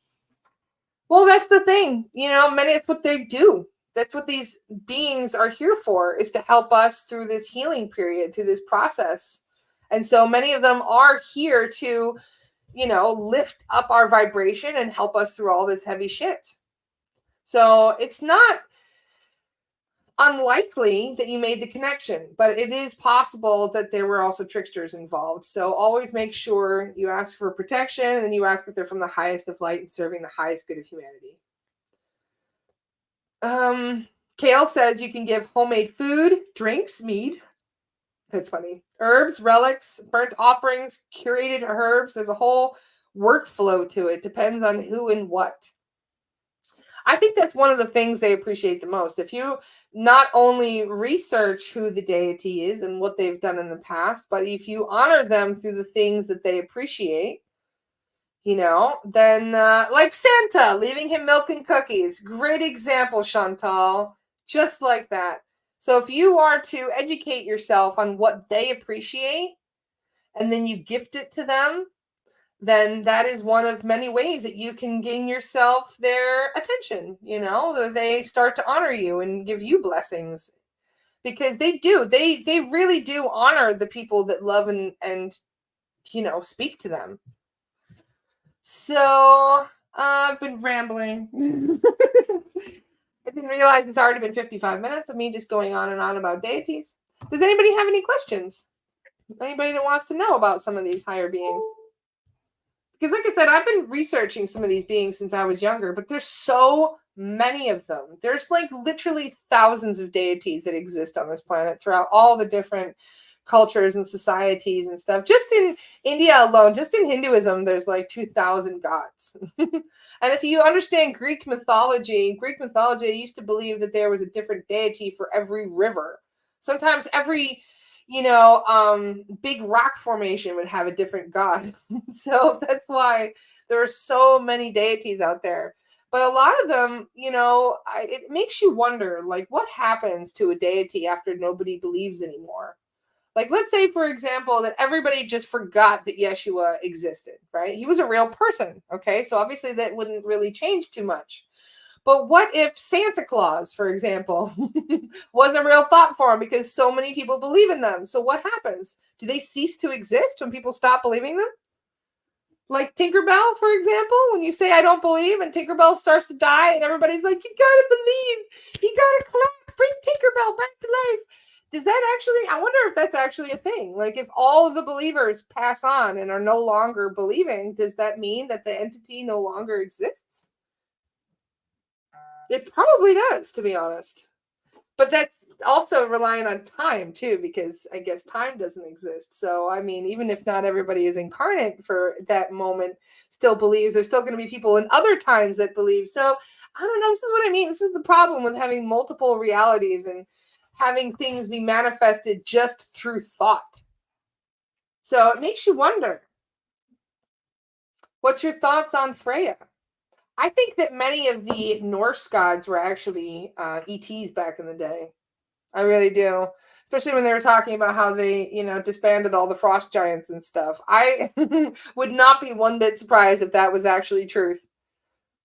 Well, that's the thing. It's what they do. That's what these beings are here for, is to help us through this healing period, through this process. And so many of them are here to, lift up our vibration and help us through all this heavy shit. So it's not unlikely that you made the connection, but it is possible that there were also tricksters involved. So always make sure you ask for protection, and then you ask if they're from the highest of light and serving the highest good of humanity. Kale says you can give homemade food, drinks, mead. That's funny. Herbs, relics, burnt offerings, curated herbs. There's a whole workflow to it, depends on who and what. I think that's one of the things they appreciate the most. If you not only research who the deity is and what they've done in the past, but if you honor them through the things that they appreciate, then like Santa, leaving him milk and cookies. Great example, Chantal. Just like that. So if you are to educate yourself on what they appreciate and then you gift it to them, then that is one of many ways that you can gain yourself their attention. They start to honor you and give you blessings, because they do. They really do honor the people that love and speak to them. So I've been rambling. I didn't realize it's already been 55 minutes of me just going on and on about deities. Does anybody have any questions? Anybody that wants to know about some of these higher beings? Because like I said, I've been researching some of these beings since I was younger, but there's so many of them. There's like literally thousands of deities that exist on this planet throughout all the different cultures and societies and stuff. Just in India alone, just in Hinduism, there's like 2,000 gods. And if you understand Greek mythology, they used to believe that there was a different deity for every river. Sometimes every big rock formation would have a different god. So that's why there are so many deities out there. But a lot of them, it makes you wonder, like, what happens to a deity after nobody believes anymore? Like, let's say, for example, that everybody just forgot that Yeshua existed, right? He was a real person, okay? So obviously that wouldn't really change too much. But what if Santa Claus, for example, wasn't a real thought form because so many people believe in them? So what happens? Do they cease to exist when people stop believing them? Like Tinkerbell, for example, when you say, I don't believe, and Tinkerbell starts to die, and everybody's like, you gotta believe, you gotta clap, bring Tinkerbell back to life. Does that actually, I wonder if that's actually a thing. Like, if all of the believers pass on and are no longer believing, does that mean that the entity no longer exists? It probably does, to be honest. But that's also relying on time, too, because I guess time doesn't exist. So, I mean, even if not everybody is incarnate for that moment, still believes, there's still going to be people in other times that believe. So, I don't know. This is what I mean. This is the problem with having multiple realities and having things be manifested just through thought. So, it makes you wonder. What's your thoughts on Freya? I think that many of the Norse gods were actually ETs back in the day. I really do. Especially when they were talking about how they, disbanded all the frost giants and stuff. I would not be one bit surprised if that was actually truth.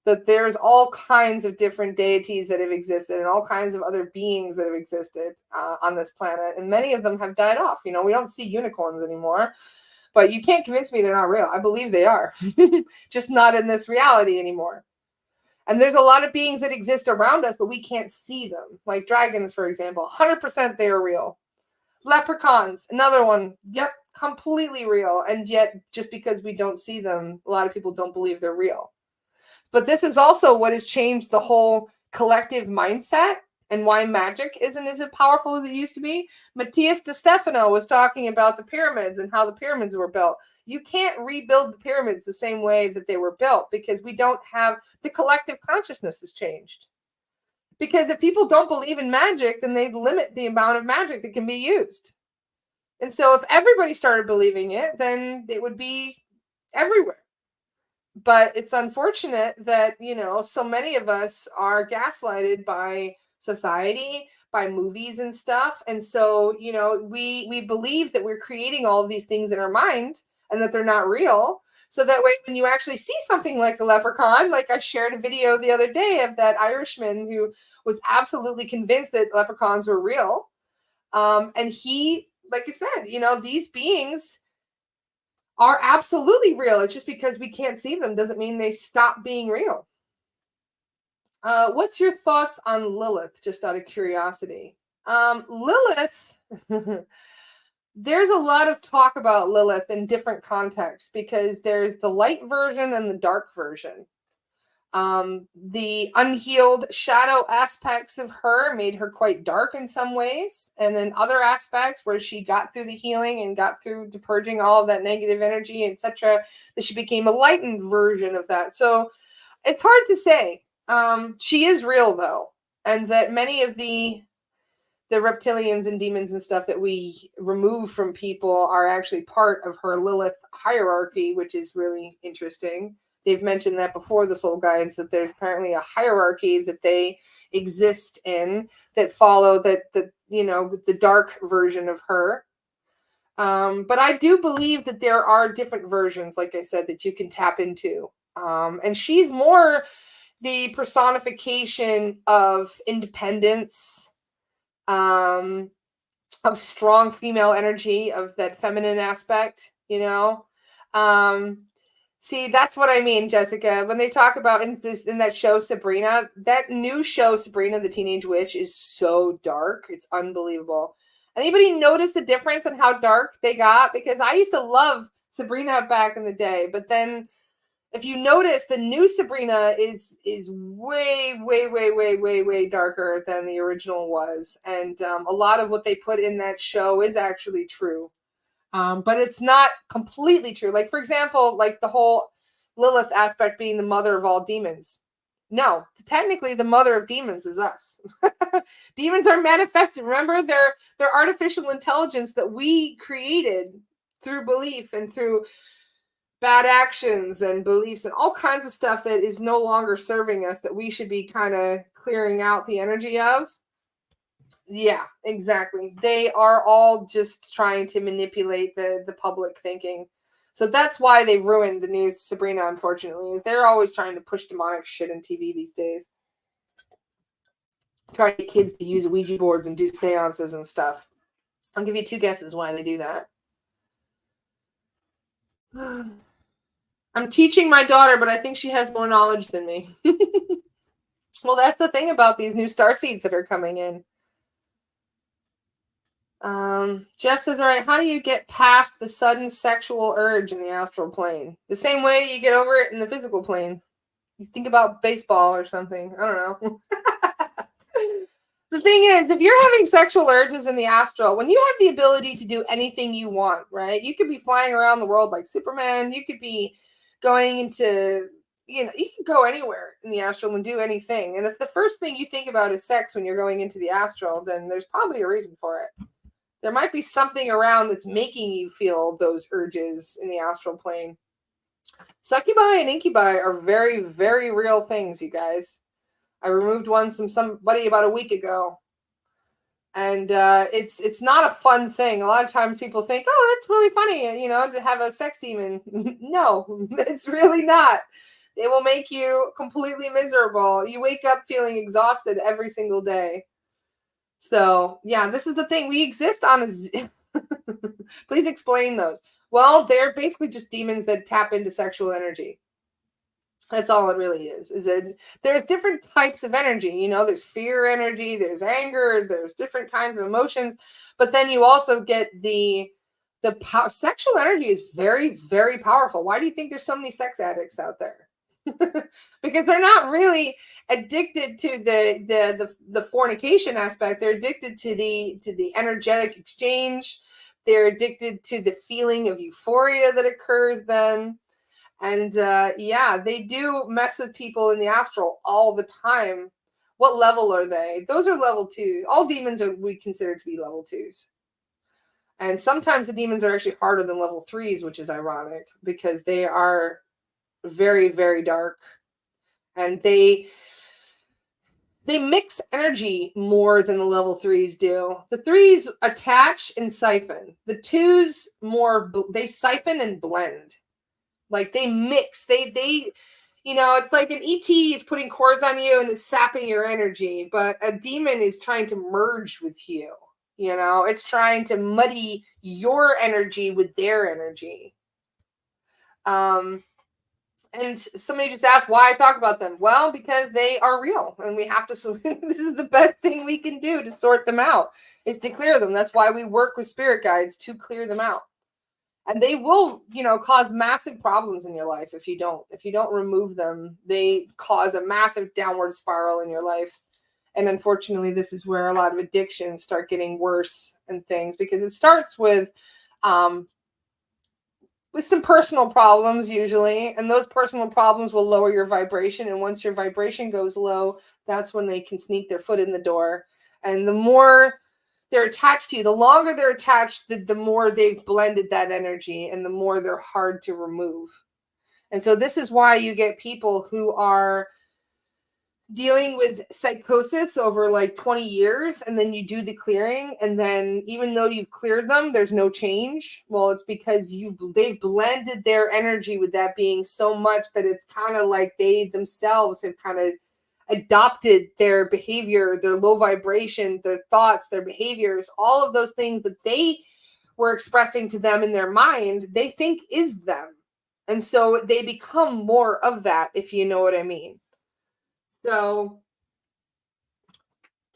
That there's all kinds of different deities that have existed and all kinds of other beings that have existed on this planet. And many of them have died off. We don't see unicorns anymore. But you can't convince me they're not real. I believe they are. Just not in this reality anymore. And there's a lot of beings that exist around us, but we can't see them. Like dragons, for example. 100% they are real. Leprechauns, another one. Yep, completely real. And yet, just because we don't see them, a lot of people don't believe they're real. But this is also what has changed the whole collective mindset and why magic isn't as powerful as it used to be. Matthias de Stefano was talking about the pyramids and how the pyramids were built. You can't rebuild the pyramids the same way that they were built because we don't have, the collective consciousness has changed. Because if people don't believe in magic, then they limit the amount of magic that can be used. And so if everybody started believing it, then it would be everywhere. But it's unfortunate that, so many of us are gaslighted by society, by movies and stuff. And so, we believe that we're creating all of these things in our mind and that they're not real. So that way, when you actually see something like a leprechaun, like I shared a video the other day of that Irishman who was absolutely convinced that leprechauns were real. And he, like I said, these beings are absolutely real. It's just because we can't see them doesn't mean they stop being real. What's your thoughts on Lilith, just out of curiosity? Lilith, there's a lot of talk about Lilith in different contexts because there's the light version and the dark version. The unhealed shadow aspects of her made her quite dark in some ways. And then other aspects where she got through the healing and got through to purging all of that negative energy, etc., that she became a lightened version of that. So it's hard to say. She is real, though. And that many of the reptilians and demons and stuff that we remove from people are actually part of her Lilith hierarchy, which is really interesting. They've mentioned that before, the soul guides, that there's apparently a hierarchy that they exist in that follow the dark version of her. But I do believe that there are different versions, like I said, that you can tap into. And she's more the personification of independence, of strong female energy, of that feminine aspect, see, that's what I mean, Jessica, when they talk about in that show Sabrina, that new show Sabrina the Teenage Witch is so dark. It's unbelievable. Anybody notice the difference in how dark they got? Because I used to love Sabrina back in the day, but then if you notice, the new Sabrina is way, way, way, way, way, way darker than the original was. And a lot of what they put in that show is actually true. But it's not completely true. Like, for example, like the whole Lilith aspect being the mother of all demons. No, technically the mother of demons is us. Demons are manifested. Remember, they're artificial intelligence that we created through belief and through bad actions and beliefs and all kinds of stuff that is no longer serving us, that we should be kind of clearing out the energy of. Yeah, exactly. They are all just trying to manipulate the public thinking. So that's why they ruined the new Sabrina, unfortunately, is they're always trying to push demonic shit in TV these days. Try to get kids to use Ouija boards and do seances and stuff. I'll give you 2 guesses why they do that. I'm teaching my daughter, but I think she has more knowledge than me. Well, that's the thing about these new starseeds that are coming in. Jeff says, all right, how do you get past the sudden sexual urge in the astral plane? The same way you get over it in the physical plane. You think about baseball or something. I don't know. The thing is, if you're having sexual urges in the astral, when you have the ability to do anything you want, right? You could be flying around the world like Superman. You could be going into, you can go anywhere in the astral and do anything. And if the first thing you think about is sex when you're going into the astral, then there's probably a reason for it. There might be something around that's making you feel those urges in the astral plane. Succubi and incubi are very, very real things, you guys. I removed one from somebody about a week ago. And it's not a fun thing. A lot of times people think, oh, that's really funny, to have a sex demon. No, it's really not. It will make you completely miserable. You wake up feeling exhausted every single day. So, yeah, this is the thing. We exist on a... Please explain those. Well, they're basically just demons that tap into sexual energy. That's all it really is. There's different types of energy. There's fear energy, there's anger, there's different kinds of emotions. But then you also get the sexual energy is very, very powerful. Why do you think there's so many sex addicts out there? Because they're not really addicted to the fornication aspect. They're addicted to the energetic exchange. They're addicted to the feeling of euphoria that occurs then. And they do mess with people in the astral all the time. What level are they? Those are level 2. All demons we consider to be level 2s. And sometimes the demons are actually harder than level 3s, which is ironic because they are very, very dark. And they mix energy more than the level 3s do. The 3s attach and siphon. The 2s they siphon and blend. Like they mix, it's like an ET is putting cords on you and is sapping your energy, but a demon is trying to merge with you. It's trying to muddy your energy with their energy. And somebody just asked why I talk about them. Well, because they are real and we have to, this is the best thing we can do to sort them out, is to clear them. That's why we work with spirit guides, to clear them out. And they will, cause massive problems in your life if you don't remove them. They cause a massive downward spiral in your life. And unfortunately, this is where a lot of addictions start getting worse and things, because it starts um, with some personal problems usually, and those personal problems will lower your vibration. And once your vibration goes low, that's when they can sneak their foot in the door. And the more they're attached to you, the longer they're attached, the more they've blended that energy, and the more they're hard to remove. And so this is why you get people who are dealing with psychosis over like 20 years, and then you do the clearing, and then even though you've cleared them, there's no change. Well, it's because they've blended their energy with that being so much that it's kind of like they themselves have kind of adopted their behavior, their low vibration, their thoughts, their behaviors, all of those things that they were expressing to them in their mind, they think is them. And so they become more of that, if you know what I mean. So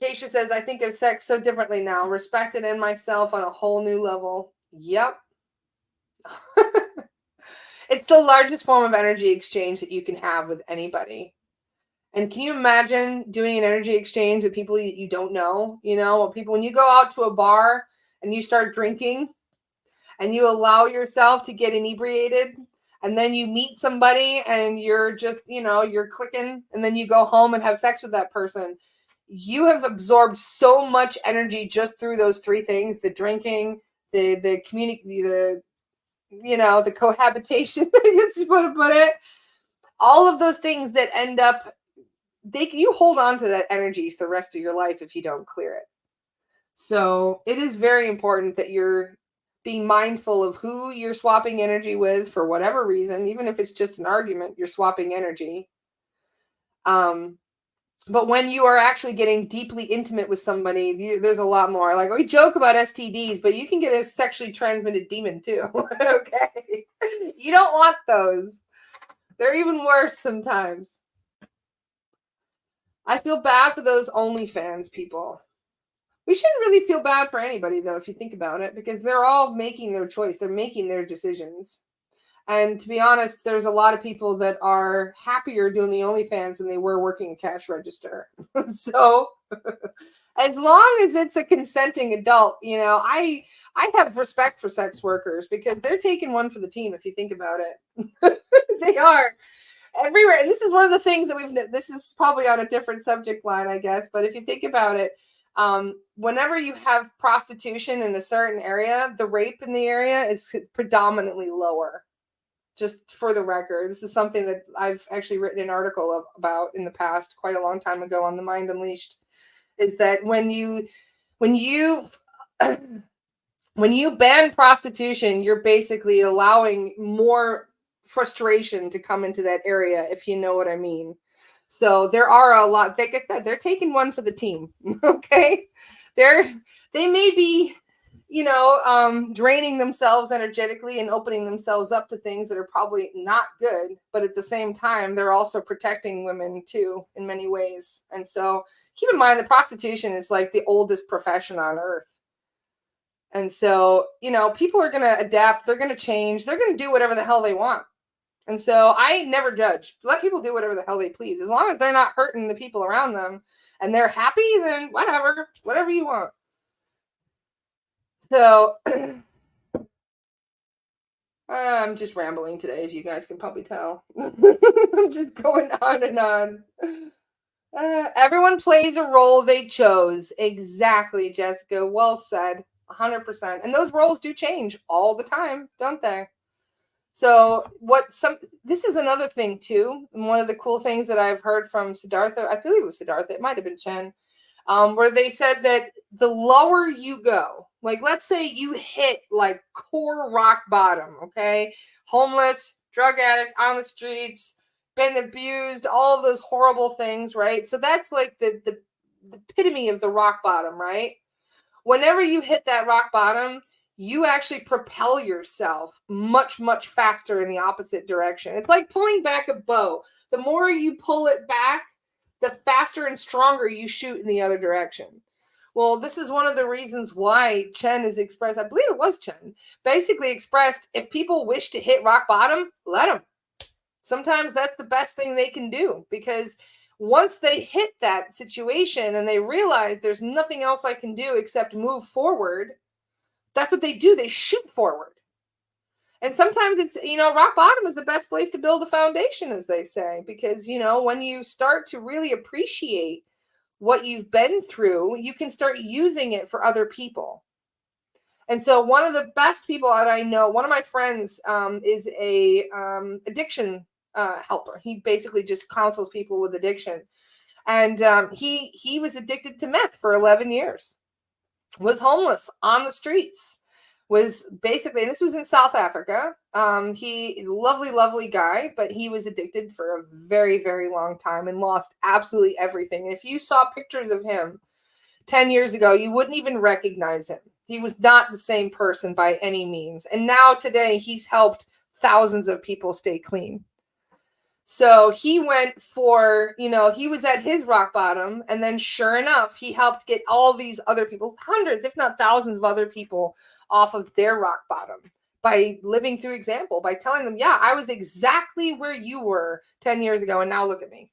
Keisha says, I think of sex so differently now, respected in myself on a whole new level. Yep. It's the largest form of energy exchange that you can have with anybody. And can you imagine doing an energy exchange with people you don't know? When you go out to a bar and you start drinking and you allow yourself to get inebriated, and then you meet somebody and you're just, you're clicking, and then you go home and have sex with that person. You have absorbed so much energy just through those three things: the drinking, the community, the cohabitation, I guess you want to put it. All of those things that end up, you hold on to that energy for the rest of your life if you don't clear it. So it is very important that you're being mindful of who you're swapping energy with for whatever reason, even if it's just an argument, you're swapping energy. But when you are actually getting deeply intimate with somebody, there's a lot more. Like, we joke about STDs, but you can get a sexually transmitted demon too. Okay. You don't want those. They're even worse sometimes. I feel bad for those OnlyFans people. We shouldn't really feel bad for anybody, though, if you think about it, because they're all making their choice. They're making their decisions. And to be honest, there's a lot of people that are happier doing the OnlyFans than they were working a cash register. So as long as it's a consenting adult, I have respect for sex workers, because they're taking one for the team, if you think about it. They are everywhere. And this is one of the things that this is probably on a different subject line, I guess. But if you think about it, whenever you have prostitution in a certain area, the rape in the area is predominantly lower. Just for the record, this is something that I've actually written an article about in the past, quite a long time ago, on the Mind Unleashed, is that when you ban prostitution, you're basically allowing more frustration to come into that area, if you know what I mean. So there are a lot, like I said, they're taking one for the team. Okay. They may be, draining themselves energetically and opening themselves up to things that are probably not good. But at the same time, they're also protecting women too, in many ways. And so keep in mind that prostitution is like the oldest profession on earth. And so, people are going to adapt. They're going to change. They're going to do whatever the hell they want. And so I never judge. Let people do whatever the hell they please. As long as they're not hurting the people around them and they're happy, then whatever you want. So I'm just rambling today, as you guys can probably tell. I'm just going on and on. Everyone plays a role they chose. Exactly, Jessica. Well said. 100%. And those roles do change all the time, don't they? So this is another thing too. And one of the cool things that I've heard from Siddhartha, I believe it was Siddhartha, it might've been Chen, where they said that the lower you go, like, let's say you hit like core rock bottom, okay? Homeless, drug addict, on the streets, been abused, all of those horrible things, right? So that's like the epitome of the rock bottom, right? Whenever you hit that rock bottom, you actually propel yourself much, much faster in the opposite direction. It's like pulling back a bow. The more you pull it back, the faster and stronger you shoot in the other direction. Well, this is one of the reasons why Chen is expressed. I believe it was Chen, basically expressed, if people wish to hit rock bottom, let them. Sometimes that's the best thing they can do, because once they hit that situation and they realize there's nothing else I can do except move forward, that's what they do. They shoot forward. And sometimes it's, rock bottom is the best place to build a foundation, as they say, because, when you start to really appreciate what you've been through, you can start using it for other people. And so one of the best people that I know, one of my friends, is a addiction helper. He basically just counsels people with addiction. And he was addicted to meth for 11 years, was homeless on the streets, was basically, and this was in South Africa. He is a lovely, lovely guy, but he was addicted for a very, very long time and lost absolutely everything. And if you saw pictures of him 10 years ago, you wouldn't even recognize him. He was not the same person by any means. And now today he's helped thousands of people stay clean. So he went for, he was at his rock bottom, and then sure enough, he helped get all these other people, hundreds, if not thousands of other people, off of their rock bottom by living through example, by telling them, yeah, I was exactly where you were 10 years ago, and now look at me.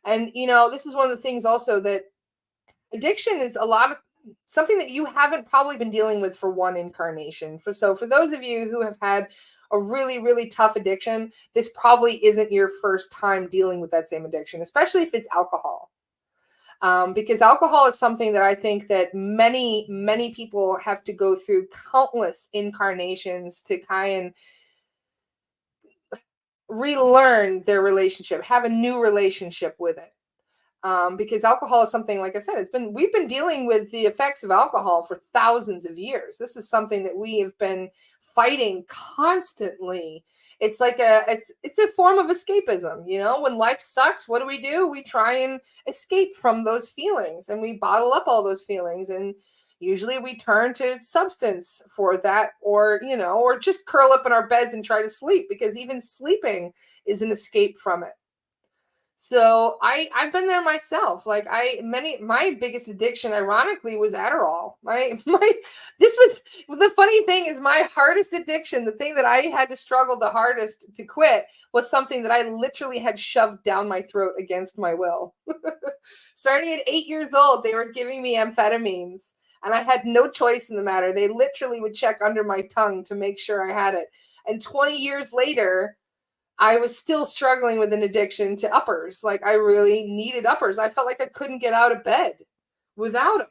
And, this is one of the things also, that addiction is something that you haven't probably been dealing with for one incarnation. For those of you who have had a really, really tough addiction, this probably isn't your first time dealing with that same addiction, especially if it's alcohol. Because alcohol is something that I think that many, many people have to go through countless incarnations to kind of relearn their relationship, have a new relationship with it. Because alcohol is something, like I said, we've been dealing with the effects of alcohol for thousands of years. This is something that we have been fighting constantly. It's like it's a form of escapism. When life sucks, what do? We try and escape from those feelings, and we bottle up all those feelings, and usually we turn to substance for that, or just curl up in our beds and try to sleep, because even sleeping is an escape from it. So I've been there myself. Like my biggest addiction, ironically, was Adderall. This was, the funny thing is, my hardest addiction, the thing that I had to struggle the hardest to quit, was something that I literally had shoved down my throat against my will. Starting at 8 years old, they were giving me amphetamines, and I had no choice in the matter. They literally would check under my tongue to make sure I had it. And 20 years later, I was still struggling with an addiction to uppers. Like, I really needed uppers. I felt like I couldn't get out of bed without them.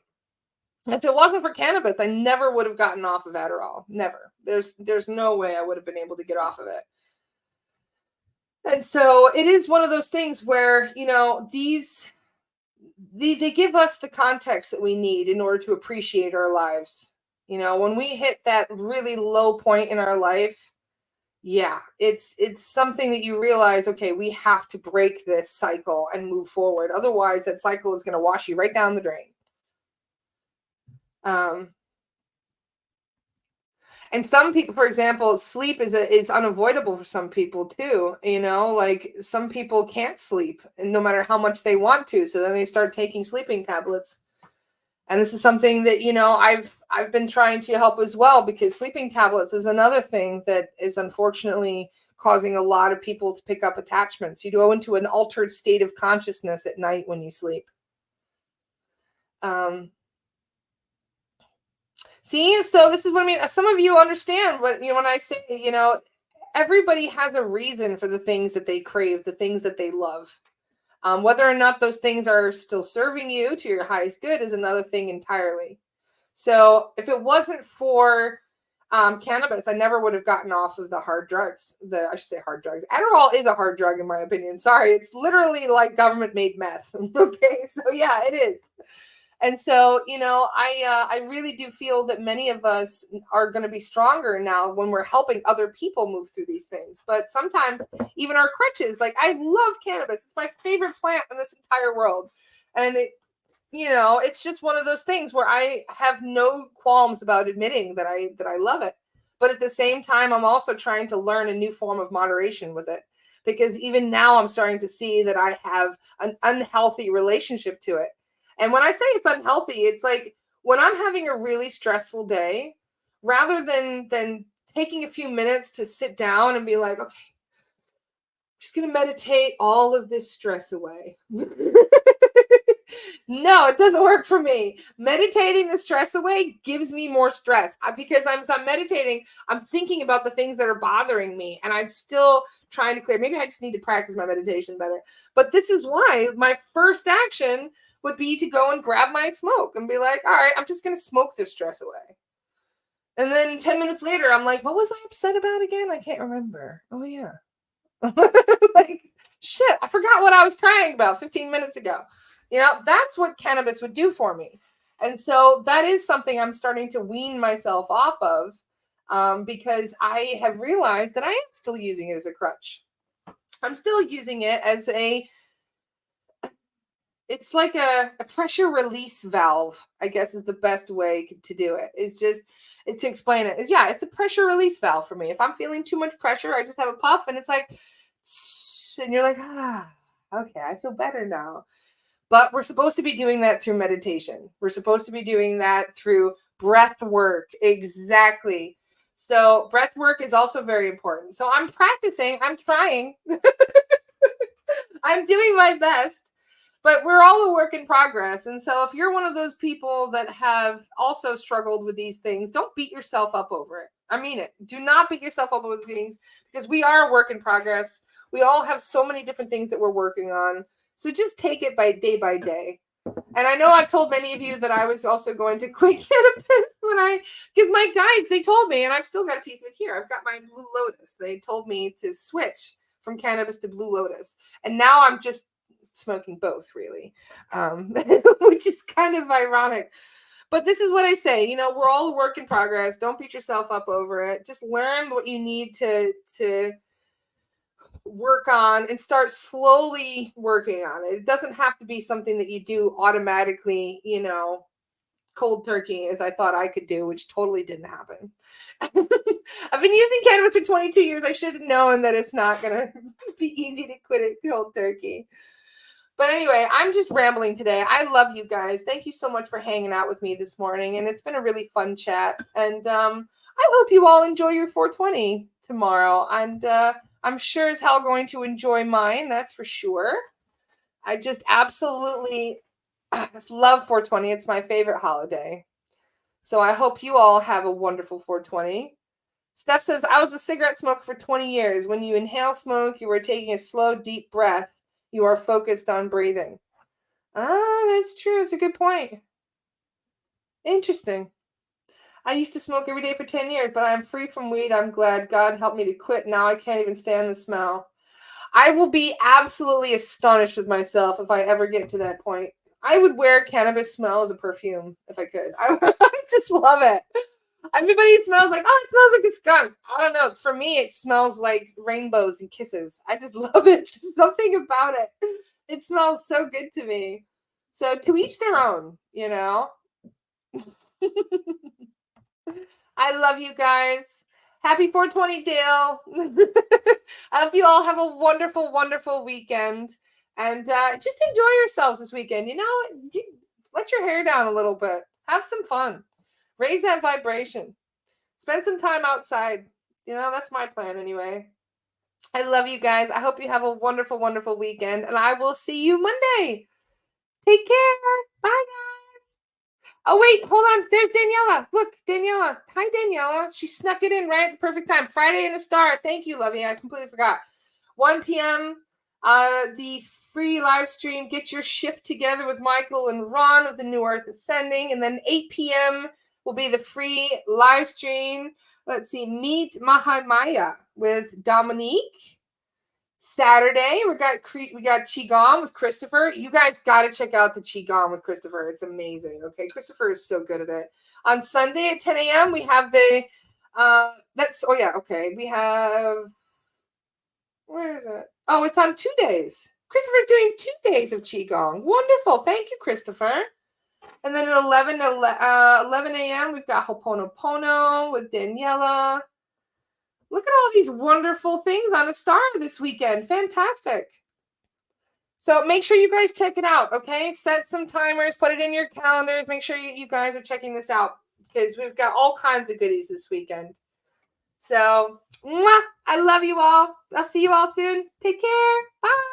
If it wasn't for cannabis, I never would have gotten off of Adderall. Never. There's no way I would have been able to get off of it. And so it is one of those things where, they give us the context that we need in order to appreciate our lives. When we hit that really low point in our life, yeah, it's something that you realize, okay, we have to break this cycle and move forward. Otherwise, that cycle is going to wash you right down the drain. And some people, for example, sleep is unavoidable for some people too. Like, some people can't sleep, no matter how much they want to. So then they start taking sleeping tablets. And this is something that, I've been trying to help as well, because sleeping tablets is another thing that is unfortunately causing a lot of people to pick up attachments. You go into an altered state of consciousness at night when you sleep. See, so this is what I mean. Some of you understand what, when I say, everybody has a reason for the things that they crave, the things that they love. Whether or not those things are still serving you to your highest good is another thing entirely. So if it wasn't for cannabis, I never would have gotten off of the hard drugs. I should say hard drugs. Adderall is a hard drug, in my opinion. Sorry, it's literally like government-made meth. Okay, so yeah, it is. And so, I really do feel that many of us are going to be stronger now when we're helping other people move through these things. But sometimes even our crutches, like, I love cannabis. It's my favorite plant in this entire world. And it's just one of those things where I have no qualms about admitting that I love it. But at the same time, I'm also trying to learn a new form of moderation with it, because even now I'm starting to see that I have an unhealthy relationship to it. And when I say it's unhealthy, it's like when I'm having a really stressful day, rather than taking a few minutes to sit down and be like, okay, I'm just going to meditate all of this stress away. No, it doesn't work for me. Meditating the stress away gives me more stress because I'm meditating. I'm thinking about the things that are bothering me, and I'm still trying to clear. Maybe I just need to practice my meditation better. But this is why my first action would be to go and grab my smoke and be like, all right, I'm just going to smoke this stress away. And then 10 minutes later, I'm like, what was I upset about again? I can't remember. Oh, yeah. Like, shit, I forgot what I was crying about 15 minutes ago. That's what cannabis would do for me. And so that is something I'm starting to wean myself off of, because I have realized that I am still using it as a crutch. I'm still using it as it's like a pressure release valve, I guess is the best way to do it. To explain it is, it's a pressure release valve for me. If I'm feeling too much pressure, I just have a puff and it's like, and you're like, okay, I feel better now. But we're supposed to be doing that through meditation. We're supposed to be doing that through breath work. Exactly. So breath work is also very important. So I'm practicing, I'm trying, I'm doing my best, but we're all a work in progress. And so if you're one of those people that have also struggled with these things, don't beat yourself up over it. I mean it. Do not beat yourself up over things, because we are a work in progress. We all have so many different things that we're working on. So just take it by day. And I know I've told many of you that I was also going to quit cannabis because my guides, they told me, and I've still got a piece of it here. I've got my Blue Lotus. They told me to switch from cannabis to Blue Lotus. And now I'm just smoking both, really, which is kind of ironic. But this is what I say, we're all a work in progress. Don't beat yourself up over it. Just learn what you need to work on and start slowly working on it. It doesn't have to be something that you do automatically, cold turkey, as I thought I could do, which totally didn't happen. I've been using cannabis for 22 years. I should have known that it's not going to be easy to quit it cold turkey. But anyway, I'm just rambling today. I love you guys. Thank you so much for hanging out with me this morning. And it's been a really fun chat. And I hope you all enjoy your 420 tomorrow. And I'm sure as hell going to enjoy mine. That's for sure. I just absolutely love 420. It's my favorite holiday. So I hope you all have a wonderful 420. Steph says, I was a cigarette smoker for 20 years. When you inhale smoke, you are taking a slow, deep breath. You are focused on breathing. That's true. It's a good point. Interesting. I used to smoke every day for 10 years, but I'm free from weed. I'm glad God helped me to quit. Now I can't even stand the smell. I will be absolutely astonished with myself if I ever get to that point. I would wear cannabis smell as a perfume if I could. I just love it. Everybody smells like, it smells like a skunk. I don't know. For me, it smells like rainbows and kisses. I just love it. There's something about it. It smells so good to me. So to each their own, I love you guys. Happy 420, Dale. I hope you all have a wonderful, wonderful weekend. And just enjoy yourselves this weekend. Let your hair down a little bit. Have some fun. Raise that vibration. Spend some time outside. That's my plan anyway. I love you guys. I hope you have a wonderful, wonderful weekend. And I will see you Monday. Take care. Bye, guys. Oh, wait. Hold on. There's Daniela. Look, Daniela. Hi, Daniela. She snuck it in right at the perfect time. Friday and a star. Thank you, Lovey. I completely forgot. 1 p.m. The free live stream. Get your shift together with Michael and Ron of the New Earth Ascending. And then 8 p.m. will be the free live stream. Let's see. Meet Mahamaya with Dominique. Saturday, we got Qigong with Christopher. You guys got to check out the Qigong with Christopher. It's amazing. Okay, Christopher is so good at it. On Sunday at 10 a.m., we have we have, where is it? Oh, it's on 2 days. Christopher's doing 2 days of Qigong. Wonderful. Thank you, Christopher. And then at 11 a.m., we've got Ho'oponopono with Daniela. Look at all these wonderful things on a star this weekend. Fantastic. So make sure you guys check it out, okay? Set some timers, put it in your calendars. Make sure you guys are checking this out because we've got all kinds of goodies this weekend. So, mwah, I love you all. I'll see you all soon. Take care. Bye.